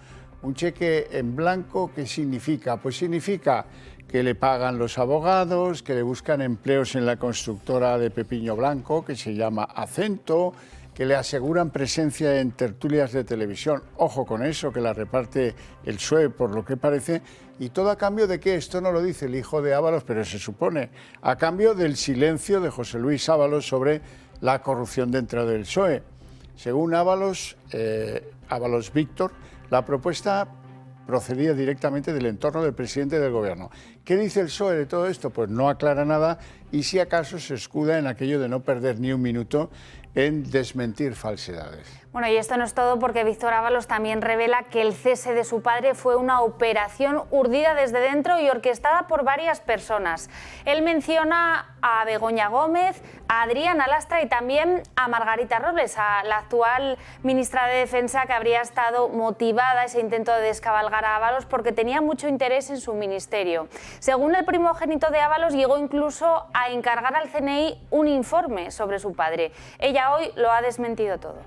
Un cheque en blanco, ¿qué significa? Pues significa que le pagan los abogados, que le buscan empleos en la constructora de Pepiño Blanco, que se llama Acento, que le aseguran presencia en tertulias de televisión. Ojo con eso, que la reparte el PSOE, por lo que parece. ¿Y todo a cambio de qué? Esto no lo dice el hijo de Ábalos, pero se supone. A cambio del silencio de José Luis Ábalos sobre la corrupción dentro del PSOE. Según Ábalos Víctor, la propuesta procedía directamente del entorno del presidente del gobierno. ¿Qué dice el PSOE de todo esto? Pues no aclara nada y si acaso se escuda en aquello de no perder ni un minuto en desmentir falsedades. Bueno, y esto no es todo porque Víctor Ábalos también revela que el cese de su padre fue una operación urdida desde dentro y orquestada por varias personas. Él menciona a Begoña Gómez, a Adriana Lastra y también a Margarita Robles, a la actual ministra de Defensa, que habría estado motivada ese intento de descabalgar a Ábalos porque tenía mucho interés en su ministerio. Según el primogénito de Ábalos, llegó incluso a encargar al CNI un informe sobre su padre. Ella hoy lo ha desmentido todo.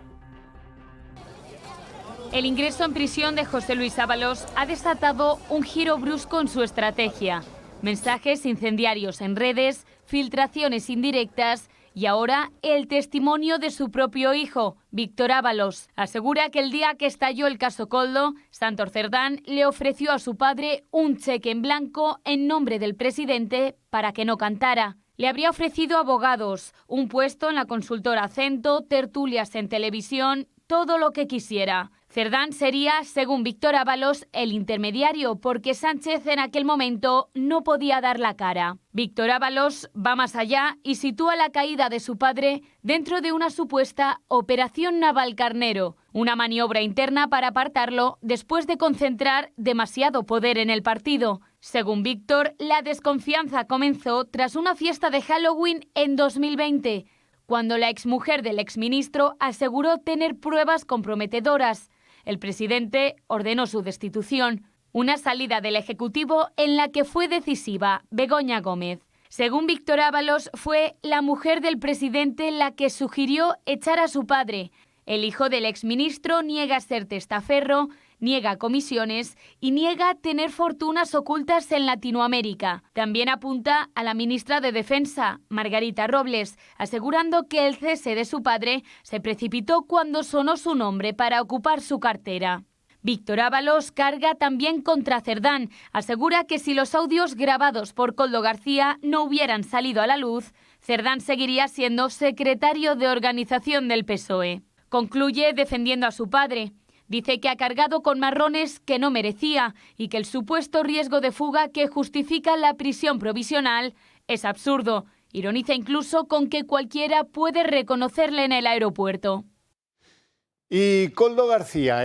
El ingreso en prisión de José Luis Ábalos ha desatado un giro brusco en su estrategia. Mensajes incendiarios en redes, filtraciones indirectas y ahora el testimonio de su propio hijo, Víctor Ábalos. Asegura que el día que estalló el caso Koldo, Santos Cerdán le ofreció a su padre un cheque en blanco en nombre del presidente para que no cantara. Le habría ofrecido abogados, un puesto en la consultora Acento, tertulias en televisión, todo lo que quisiera. Cerdán sería, según Víctor Ábalos, el intermediario, porque Sánchez en aquel momento no podía dar la cara. Víctor Ábalos va más allá y sitúa la caída de su padre dentro de una supuesta Operación Navalcarnero, una maniobra interna para apartarlo después de concentrar demasiado poder en el partido. Según Víctor, la desconfianza comenzó tras una fiesta de Halloween en 2020, cuando la exmujer del exministro aseguró tener pruebas comprometedoras. El presidente ordenó su destitución, una salida del Ejecutivo en la que fue decisiva Begoña Gómez. Según Víctor Ábalos, fue la mujer del presidente la que sugirió echar a su padre. El hijo del exministro niega ser testaferro, niega comisiones y niega tener fortunas ocultas en Latinoamérica. También apunta a la ministra de Defensa, Margarita Robles, asegurando que el cese de su padre se precipitó cuando sonó su nombre para ocupar su cartera. Víctor Ábalos carga también contra Cerdán. Asegura que si los audios grabados por Koldo García no hubieran salido a la luz, Cerdán seguiría siendo secretario de organización del PSOE. Concluye defendiendo a su padre. Dice que ha cargado con marrones que no merecía y que el supuesto riesgo de fuga que justifica la prisión provisional es absurdo. Ironiza incluso con que cualquiera puede reconocerle en el aeropuerto. Y Koldo García,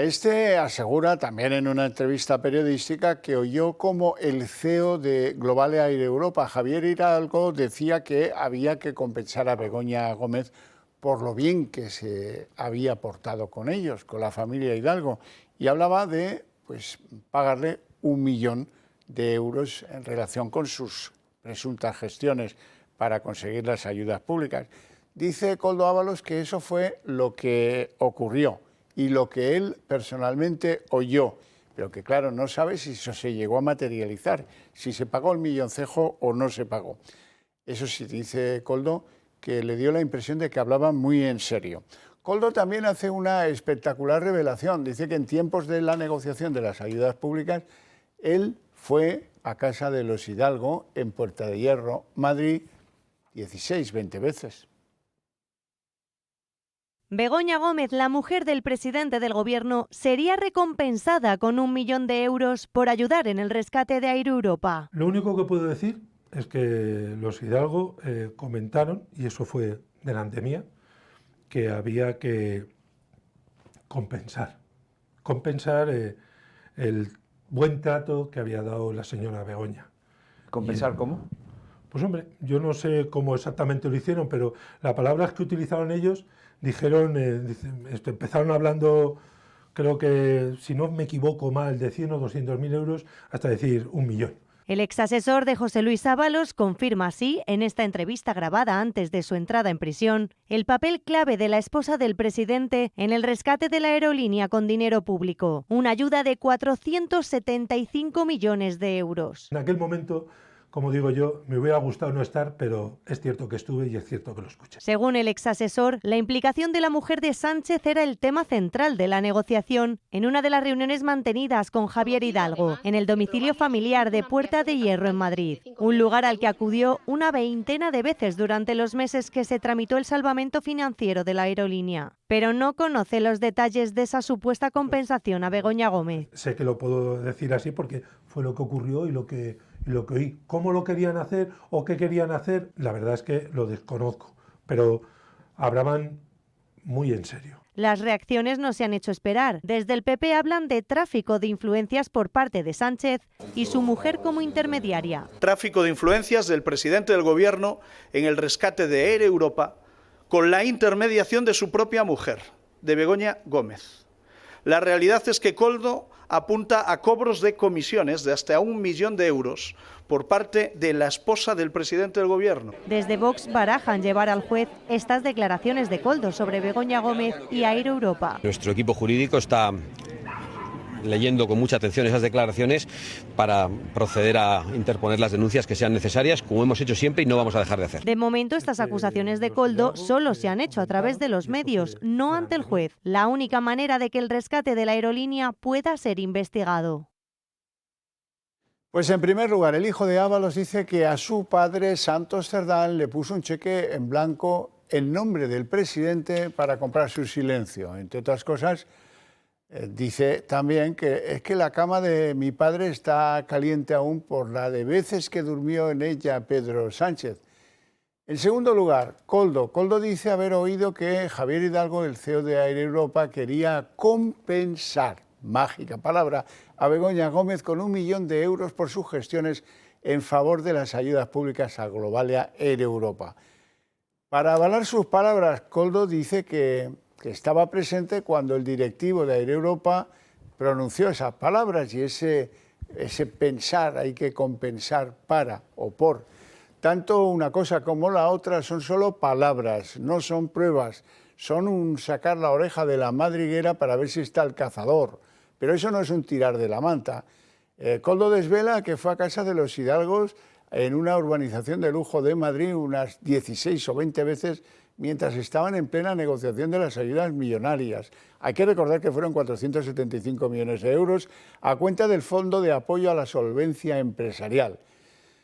asegura también en una entrevista periodística que oyó como el CEO de Global Air Europa, Javier Hidalgo, decía que había que compensar a Begoña Gómez por lo bien que se había portado con ellos, con la familia Hidalgo, y hablaba de pagarle 1 millón de euros en relación con sus presuntas gestiones para conseguir las ayudas públicas. Dice Koldo Ábalos que eso fue lo que ocurrió y lo que él personalmente oyó, pero que claro, no sabe si eso se llegó a materializar, si se pagó el milloncejo o no se pagó. Eso sí, dice Koldo, que le dio la impresión de que hablaba muy en serio. Koldo también hace una espectacular revelación. Dice que en tiempos de la negociación de las ayudas públicas, él fue a casa de los Hidalgo en Puerta de Hierro, Madrid, 20 veces. Begoña Gómez, la mujer del presidente del gobierno, sería recompensada con 1 millón de euros por ayudar en el rescate de Air Europa. Lo único que puedo decir es que los Hidalgo comentaron, y eso fue delante mía, que había que compensar el buen trato que había dado la señora Begoña. ¿Compensar cómo? Pues hombre, yo no sé cómo exactamente lo hicieron, pero las palabras que utilizaron ellos dijeron, empezaron hablando, creo que, si no me equivoco mal, de 100 o 200.000 euros, hasta decir 1 millón. El exasesor de José Luis Ábalos confirma así, en esta entrevista grabada antes de su entrada en prisión, el papel clave de la esposa del presidente en el rescate de la aerolínea con dinero público, una ayuda de 475 millones de euros. En aquel momento, como digo yo, me hubiera gustado no estar, pero es cierto que estuve y es cierto que lo escuché. Según el exasesor, la implicación de la mujer de Sánchez era el tema central de la negociación en una de las reuniones mantenidas con Javier Hidalgo en el domicilio familiar de Puerta de Hierro en Madrid, un lugar al que acudió una veintena de veces durante los meses que se tramitó el salvamento financiero de la aerolínea. Pero no conoce los detalles de esa supuesta compensación a Begoña Gómez. Sé que lo puedo decir así porque fue lo que ocurrió y lo que oí. ¿Cómo lo querían hacer o qué querían hacer? La verdad es que lo desconozco, pero hablaban muy en serio. Las reacciones no se han hecho esperar. Desde el PP hablan de tráfico de influencias por parte de Sánchez y su mujer como intermediaria. Tráfico de influencias del presidente del Gobierno en el rescate de Air Europa con la intermediación de su propia mujer, de Begoña Gómez. La realidad es que Koldo apunta a cobros de comisiones de hasta 1 millón de euros por parte de la esposa del presidente del Gobierno. Desde Vox barajan llevar al juez estas declaraciones de Koldo sobre Begoña Gómez y Air Europa. Nuestro equipo jurídico está leyendo con mucha atención esas declaraciones para proceder a interponer las denuncias que sean necesarias, como hemos hecho siempre y no vamos a dejar de hacer. De momento, estas acusaciones de Koldo solo se han hecho a través de los medios, no ante el juez, la única manera de que el rescate de la aerolínea pueda ser investigado. Pues en primer lugar, el hijo de Ábalos dice que a su padre, Santos Cerdán, le puso un cheque en blanco en nombre del presidente para comprar su silencio. Entre otras cosas, dice también que es que la cama de mi padre está caliente aún por la de veces que durmió en ella Pedro Sánchez. En segundo lugar, Koldo dice haber oído que Javier Hidalgo, el CEO de Air Europa, quería compensar, mágica palabra, a Begoña Gómez con 1 millón de euros por sus gestiones en favor de las ayudas públicas a Globalia Air Europa. Para avalar sus palabras, Koldo dice que estaba presente cuando el directivo de Air Europa pronunció esas palabras y ese pensar, hay que compensar para o por. Tanto una cosa como la otra son solo palabras, no son pruebas, son un sacar la oreja de la madriguera para ver si está el cazador. Pero eso no es un tirar de la manta. Koldo desvela que fue a casa de los Hidalgos en una urbanización de lujo de Madrid unas 16 o 20 veces mientras estaban en plena negociación de las ayudas millonarias. Hay que recordar que fueron 475 millones de euros a cuenta del Fondo de Apoyo a la Solvencia Empresarial,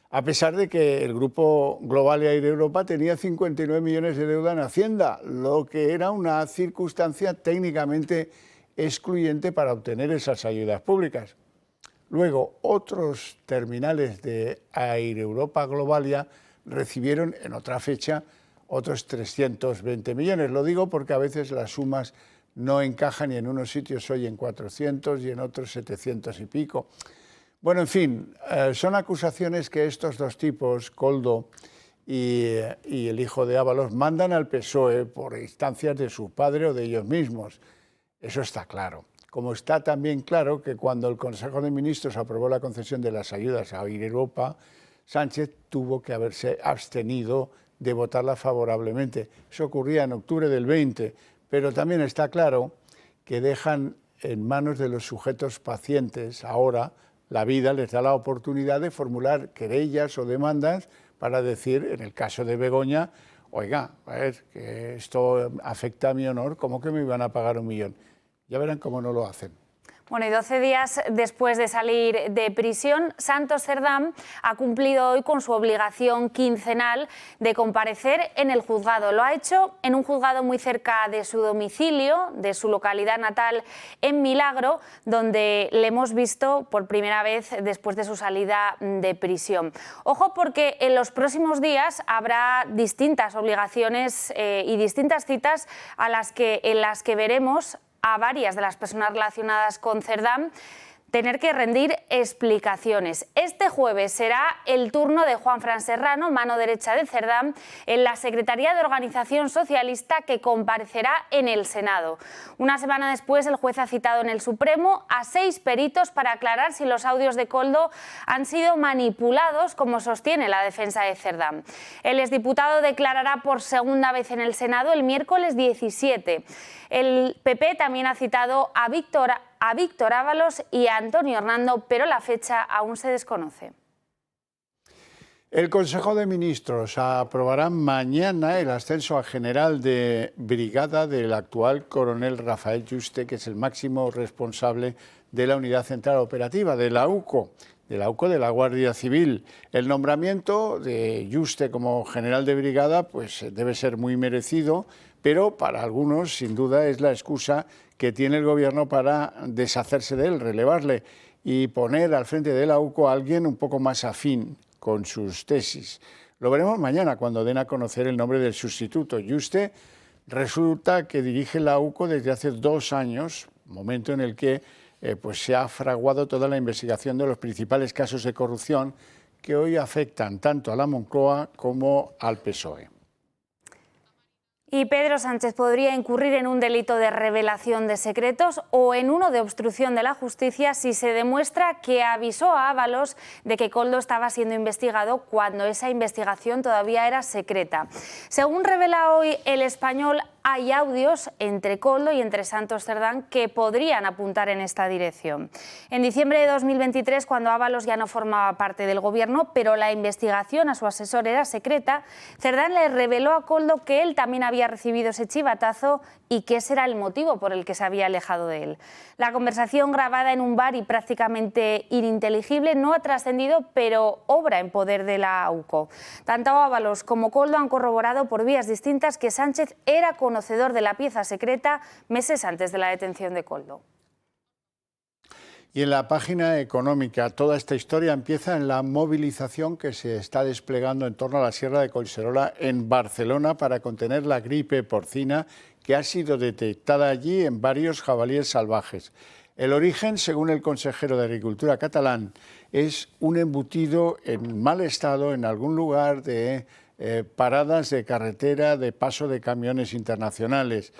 a pesar de que el grupo Globalia Air Europa tenía 59 millones de deuda en Hacienda, lo que era una circunstancia técnicamente excluyente para obtener esas ayudas públicas. Luego, otros terminales de Air Europa Globalia recibieron en otra fecha otros 320 millones. Lo digo porque a veces las sumas no encajan y en unos sitios oyen 400 y en otros 700 y pico. Bueno, en fin, son acusaciones que estos dos tipos, Koldo y el hijo de Ábalos, mandan al PSOE por instancias de su padre o de ellos mismos. Eso está claro. Como está también claro que cuando el Consejo de Ministros aprobó la concesión de las ayudas a Air Europa, Sánchez tuvo que haberse abstenido de votarla favorablemente. Eso ocurría en octubre del 20, pero también está claro que dejan en manos de los sujetos pacientes. Ahora la vida les da la oportunidad de formular querellas o demandas para decir, en el caso de Begoña, oiga, a ver, que esto afecta a mi honor, ¿cómo que me iban a pagar 1 millón? Ya verán cómo no lo hacen. Bueno, y 12 días después de salir de prisión, Santos Cerdán ha cumplido hoy con su obligación quincenal de comparecer en el juzgado. Lo ha hecho en un juzgado muy cerca de su domicilio, de su localidad natal en Milagro, donde le hemos visto por primera vez después de su salida de prisión. Ojo, porque en los próximos días habrá distintas obligaciones y distintas citas en las que veremos a varias de las personas relacionadas con Cerdán tener que rendir explicaciones. Este jueves será el turno de Juanfran Serrano, mano derecha de Cerdá, en la Secretaría de Organización Socialista, que comparecerá en el Senado. Una semana después, el juez ha citado en el Supremo a 6 peritos para aclarar si los audios de Koldo han sido manipulados, como sostiene la defensa de Cerdá. El exdiputado declarará por segunda vez en el Senado el miércoles 17. El PP también ha citado a Víctor Ábalos y a Antonio Hernando, pero la fecha aún se desconoce. El Consejo de Ministros aprobará mañana el ascenso a general de brigada del actual coronel Rafael Yuste, que es el máximo responsable de la Unidad Central Operativa, de la UCO, de la Guardia Civil. El nombramiento de Yuste como general de brigada pues debe ser muy merecido, pero para algunos, sin duda, es la excusa que tiene el Gobierno para deshacerse de él, relevarle y poner al frente de la UCO a alguien un poco más afín con sus tesis. Lo veremos mañana cuando den a conocer el nombre del sustituto. Yuste resulta que dirige la UCO desde hace 2 años, momento en el que pues se ha fraguado toda la investigación de los principales casos de corrupción que hoy afectan tanto a la Moncloa como al PSOE. Y Pedro Sánchez podría incurrir en un delito de revelación de secretos o en uno de obstrucción de la justicia si se demuestra que avisó a Ábalos de que Koldo estaba siendo investigado cuando esa investigación todavía era secreta. Según revela hoy El Español, hay audios entre Koldo y entre Santos Cerdán que podrían apuntar en esta dirección. En diciembre de 2023, cuando Ábalos ya no formaba parte del Gobierno, pero la investigación a su asesor era secreta, Cerdán le reveló a Koldo que él también había recibido ese chivatazo y que ese era el motivo por el que se había alejado de él. La conversación, grabada en un bar y prácticamente ininteligible, no ha trascendido, pero obra en poder de la UCO. Tanto Ábalos como Koldo han corroborado por vías distintas que Sánchez era conocedor de la pieza secreta meses antes de la detención de Koldo. Y en la página económica, toda esta historia empieza en la movilización que se está desplegando en torno a la Sierra de Collserola en Barcelona para contener la gripe porcina que ha sido detectada allí en varios jabalíes salvajes. El origen, según el consejero de Agricultura catalán, es un embutido en mal estado en algún lugar de paradas de carretera de paso de camiones internacionales.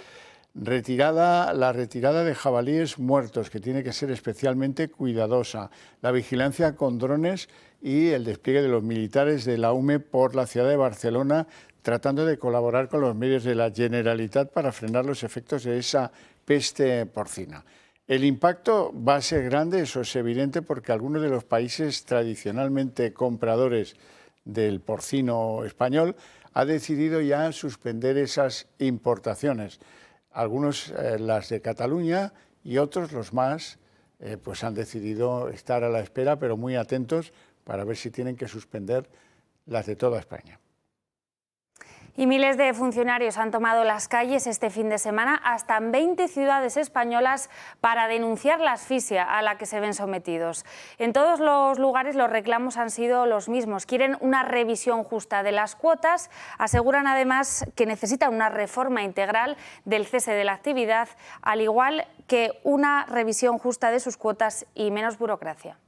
La retirada de jabalíes muertos, que tiene que ser especialmente cuidadosa, la vigilancia con drones y el despliegue de los militares de la UME por la ciudad de Barcelona, tratando de colaborar con los medios de la Generalitat para frenar los efectos de esa peste porcina. El impacto va a ser grande, eso es evidente, porque algunos de los países tradicionalmente compradores del porcino español ha decidido ya suspender esas importaciones. Algunos las de Cataluña y otros, los más, pues han decidido estar a la espera, pero muy atentos para ver si tienen que suspender las de toda España. Y miles de funcionarios han tomado las calles este fin de semana hasta en 20 ciudades españolas para denunciar la asfixia a la que se ven sometidos. En todos los lugares los reclamos han sido los mismos. Quieren una revisión justa de las cuotas, aseguran además que necesitan una reforma integral del cese de la actividad, al igual que una revisión justa de sus cuotas y menos burocracia.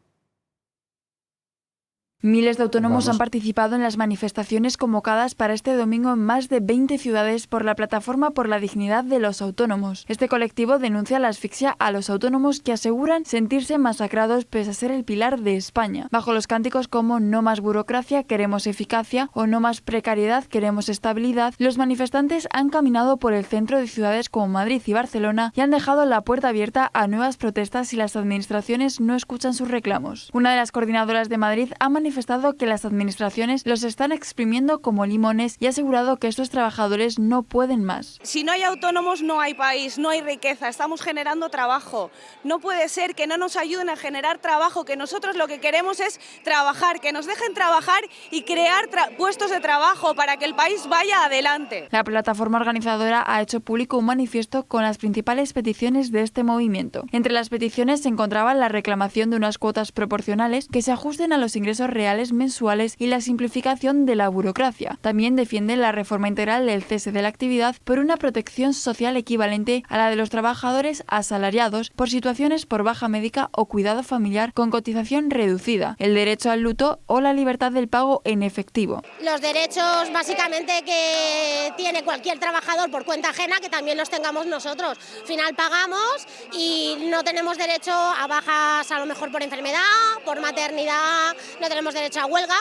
Miles de autónomos han participado en las manifestaciones convocadas para este domingo en más de 20 ciudades por la Plataforma por la Dignidad de los Autónomos. Este colectivo denuncia la asfixia a los autónomos que aseguran sentirse masacrados pese a ser el pilar de España. Bajo los cánticos como "no más burocracia, queremos eficacia" o "no más precariedad, queremos estabilidad", los manifestantes han caminado por el centro de ciudades como Madrid y Barcelona y han dejado la puerta abierta a nuevas protestas si las administraciones no escuchan sus reclamos. Una de las coordinadoras de Madrid ha manifestado que las administraciones los están exprimiendo como limones y ha asegurado que estos trabajadores no pueden más. Si no hay autónomos no hay país, no hay riqueza, estamos generando trabajo. No puede ser que no nos ayuden a generar trabajo, que nosotros lo que queremos es trabajar, que nos dejen trabajar y crear puestos de trabajo para que el país vaya adelante. La plataforma organizadora ha hecho público un manifiesto con las principales peticiones de este movimiento. Entre las peticiones se encontraba la reclamación de unas cuotas proporcionales que se ajusten a los ingresos reales mensuales y la simplificación de la burocracia. También defiende la reforma integral del cese de la actividad por una protección social equivalente a la de los trabajadores asalariados por situaciones por baja médica o cuidado familiar con cotización reducida, el derecho al luto o la libertad del pago en efectivo. Los derechos básicamente que tiene cualquier trabajador por cuenta ajena, que también los tengamos nosotros. Al final pagamos y no tenemos derecho a bajas a lo mejor por enfermedad, por maternidad, no tenemos derecho a huelga.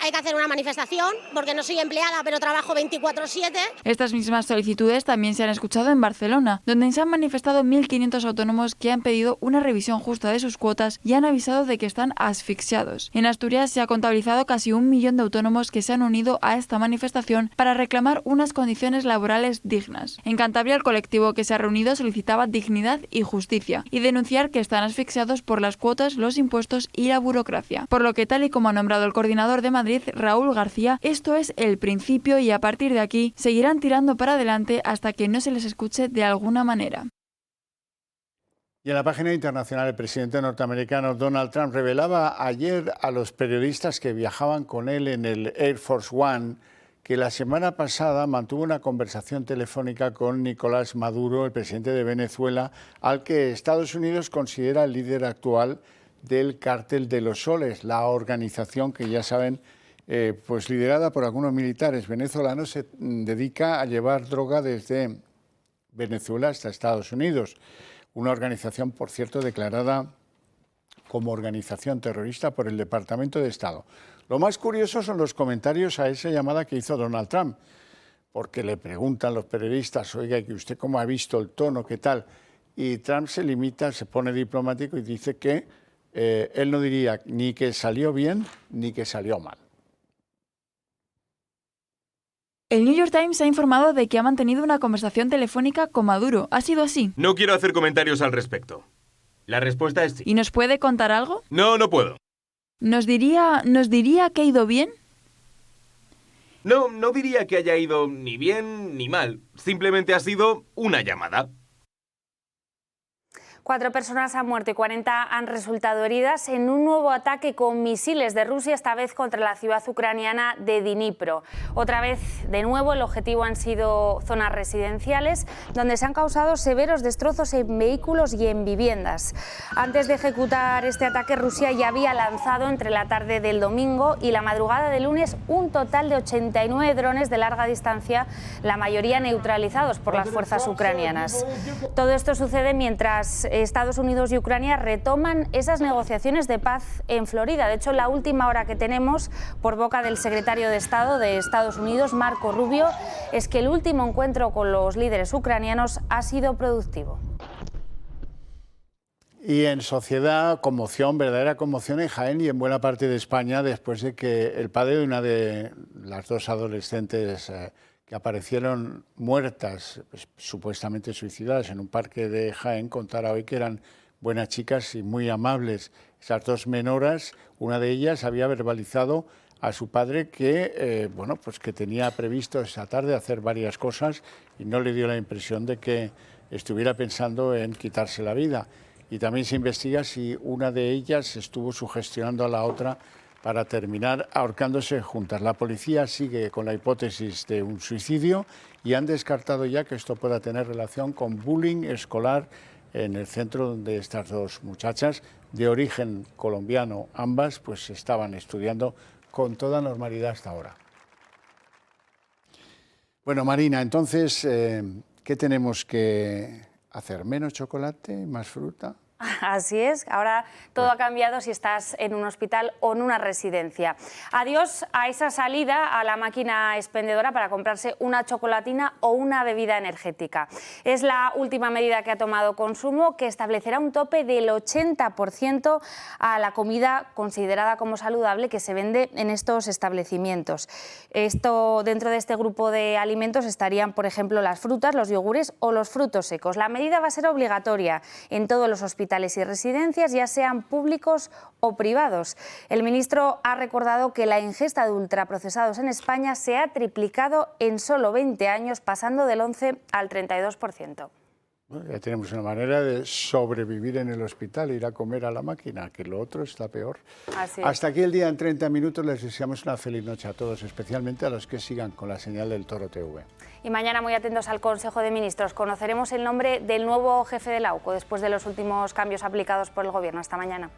Hay que hacer una manifestación porque no soy empleada pero trabajo 24/7. Estas mismas solicitudes también se han escuchado en Barcelona, donde se han manifestado 1.500 autónomos que han pedido una revisión justa de sus cuotas y han avisado de que están asfixiados. En Asturias se ha contabilizado casi 1 millón de autónomos que se han unido a esta manifestación para reclamar unas condiciones laborales dignas. En Cantabria, el colectivo que se ha reunido solicitaba dignidad y justicia y denunciar que están asfixiados por las cuotas, los impuestos y la burocracia. Por lo que, tal y como ha nombrado el coordinador de Madrid, Raúl García, esto es el principio y a partir de aquí seguirán tirando para adelante hasta que no se les escuche de alguna manera. Y en la página internacional, el presidente norteamericano Donald Trump revelaba ayer a los periodistas que viajaban con él en el Air Force One que la semana pasada mantuvo una conversación telefónica con Nicolás Maduro, el presidente de Venezuela, al que Estados Unidos considera el líder actual del Cártel de los Soles, la organización que ya saben, pues liderada por algunos militares venezolanos, se dedica a llevar droga desde Venezuela hasta Estados Unidos. Una organización, por cierto, declarada como organización terrorista por el Departamento de Estado. Lo más curioso son los comentarios a esa llamada que hizo Donald Trump, porque le preguntan los periodistas, oiga, ¿y usted cómo ha visto el tono, qué tal? Y Trump se limita, se pone diplomático y dice que él no diría ni que salió bien ni que salió mal. El New York Times ha informado de que ha mantenido una conversación telefónica con Maduro. ¿Ha sido así? No quiero hacer comentarios al respecto. La respuesta es sí. ¿Y nos puede contar algo? No, no puedo. ¿Nos diría que ha ido bien? No, no diría que haya ido ni bien ni mal. Simplemente ha sido una llamada. 4 personas han muerto y 40 han resultado heridas en un nuevo ataque con misiles de Rusia, esta vez contra la ciudad ucraniana de Dnipro. Otra vez, de nuevo, el objetivo han sido zonas residenciales, donde se han causado severos destrozos en vehículos y en viviendas. Antes de ejecutar este ataque, Rusia ya había lanzado entre la tarde del domingo y la madrugada del lunes un total de 89 drones de larga distancia, la mayoría neutralizados por las fuerzas ucranianas. Todo esto sucede mientras Estados Unidos y Ucrania retoman esas negociaciones de paz en Florida. De hecho, la última hora que tenemos, por boca del secretario de Estado de Estados Unidos, Marco Rubio, es que el último encuentro con los líderes ucranianos ha sido productivo. Y en sociedad, conmoción, verdadera conmoción en Jaén y en buena parte de España, después de que el padre de una de las 2 adolescentes que aparecieron muertas, pues, supuestamente suicidadas, en un parque de Jaén, contara hoy que eran buenas chicas y muy amables. Esas 2 menoras, una de ellas había verbalizado a su padre que, bueno, pues que tenía previsto esa tarde hacer varias cosas y no le dio la impresión de que estuviera pensando en quitarse la vida. Y también se investiga si una de ellas estuvo sugestionando a la otra para terminar ahorcándose juntas. La policía sigue con la hipótesis de un suicidio y han descartado ya que esto pueda tener relación con bullying escolar en el centro donde estas 2 muchachas de origen colombiano, ambas, pues estaban estudiando con toda normalidad hasta ahora. Bueno, Marina, entonces, ¿qué tenemos que hacer? ¿Menos chocolate, más fruta? Así es, ahora todo ha cambiado si estás en un hospital o en una residencia. Adiós a esa salida a la máquina expendedora para comprarse una chocolatina o una bebida energética. Es la última medida que ha tomado Consumo, que establecerá un tope del 80% a la comida considerada como saludable que se vende en estos establecimientos. Dentro de este grupo de alimentos estarían, por ejemplo, las frutas, los yogures o los frutos secos. La medida va a ser obligatoria en todos los hospitales y residencias, ya sean públicos o privados. El ministro ha recordado que la ingesta de ultraprocesados en España se ha triplicado en solo 20 años, pasando del 11 al 32%. Bueno, ya tenemos una manera de sobrevivir en el hospital, ir a comer a la máquina, que lo otro está peor. Así es. Hasta aquí el día en 30 minutos. Les deseamos una feliz noche a todos, especialmente a los que sigan con la señal del Toro TV. Y mañana, muy atentos al Consejo de Ministros, conoceremos el nombre del nuevo jefe de la UCO después de los últimos cambios aplicados por el Gobierno. Hasta mañana.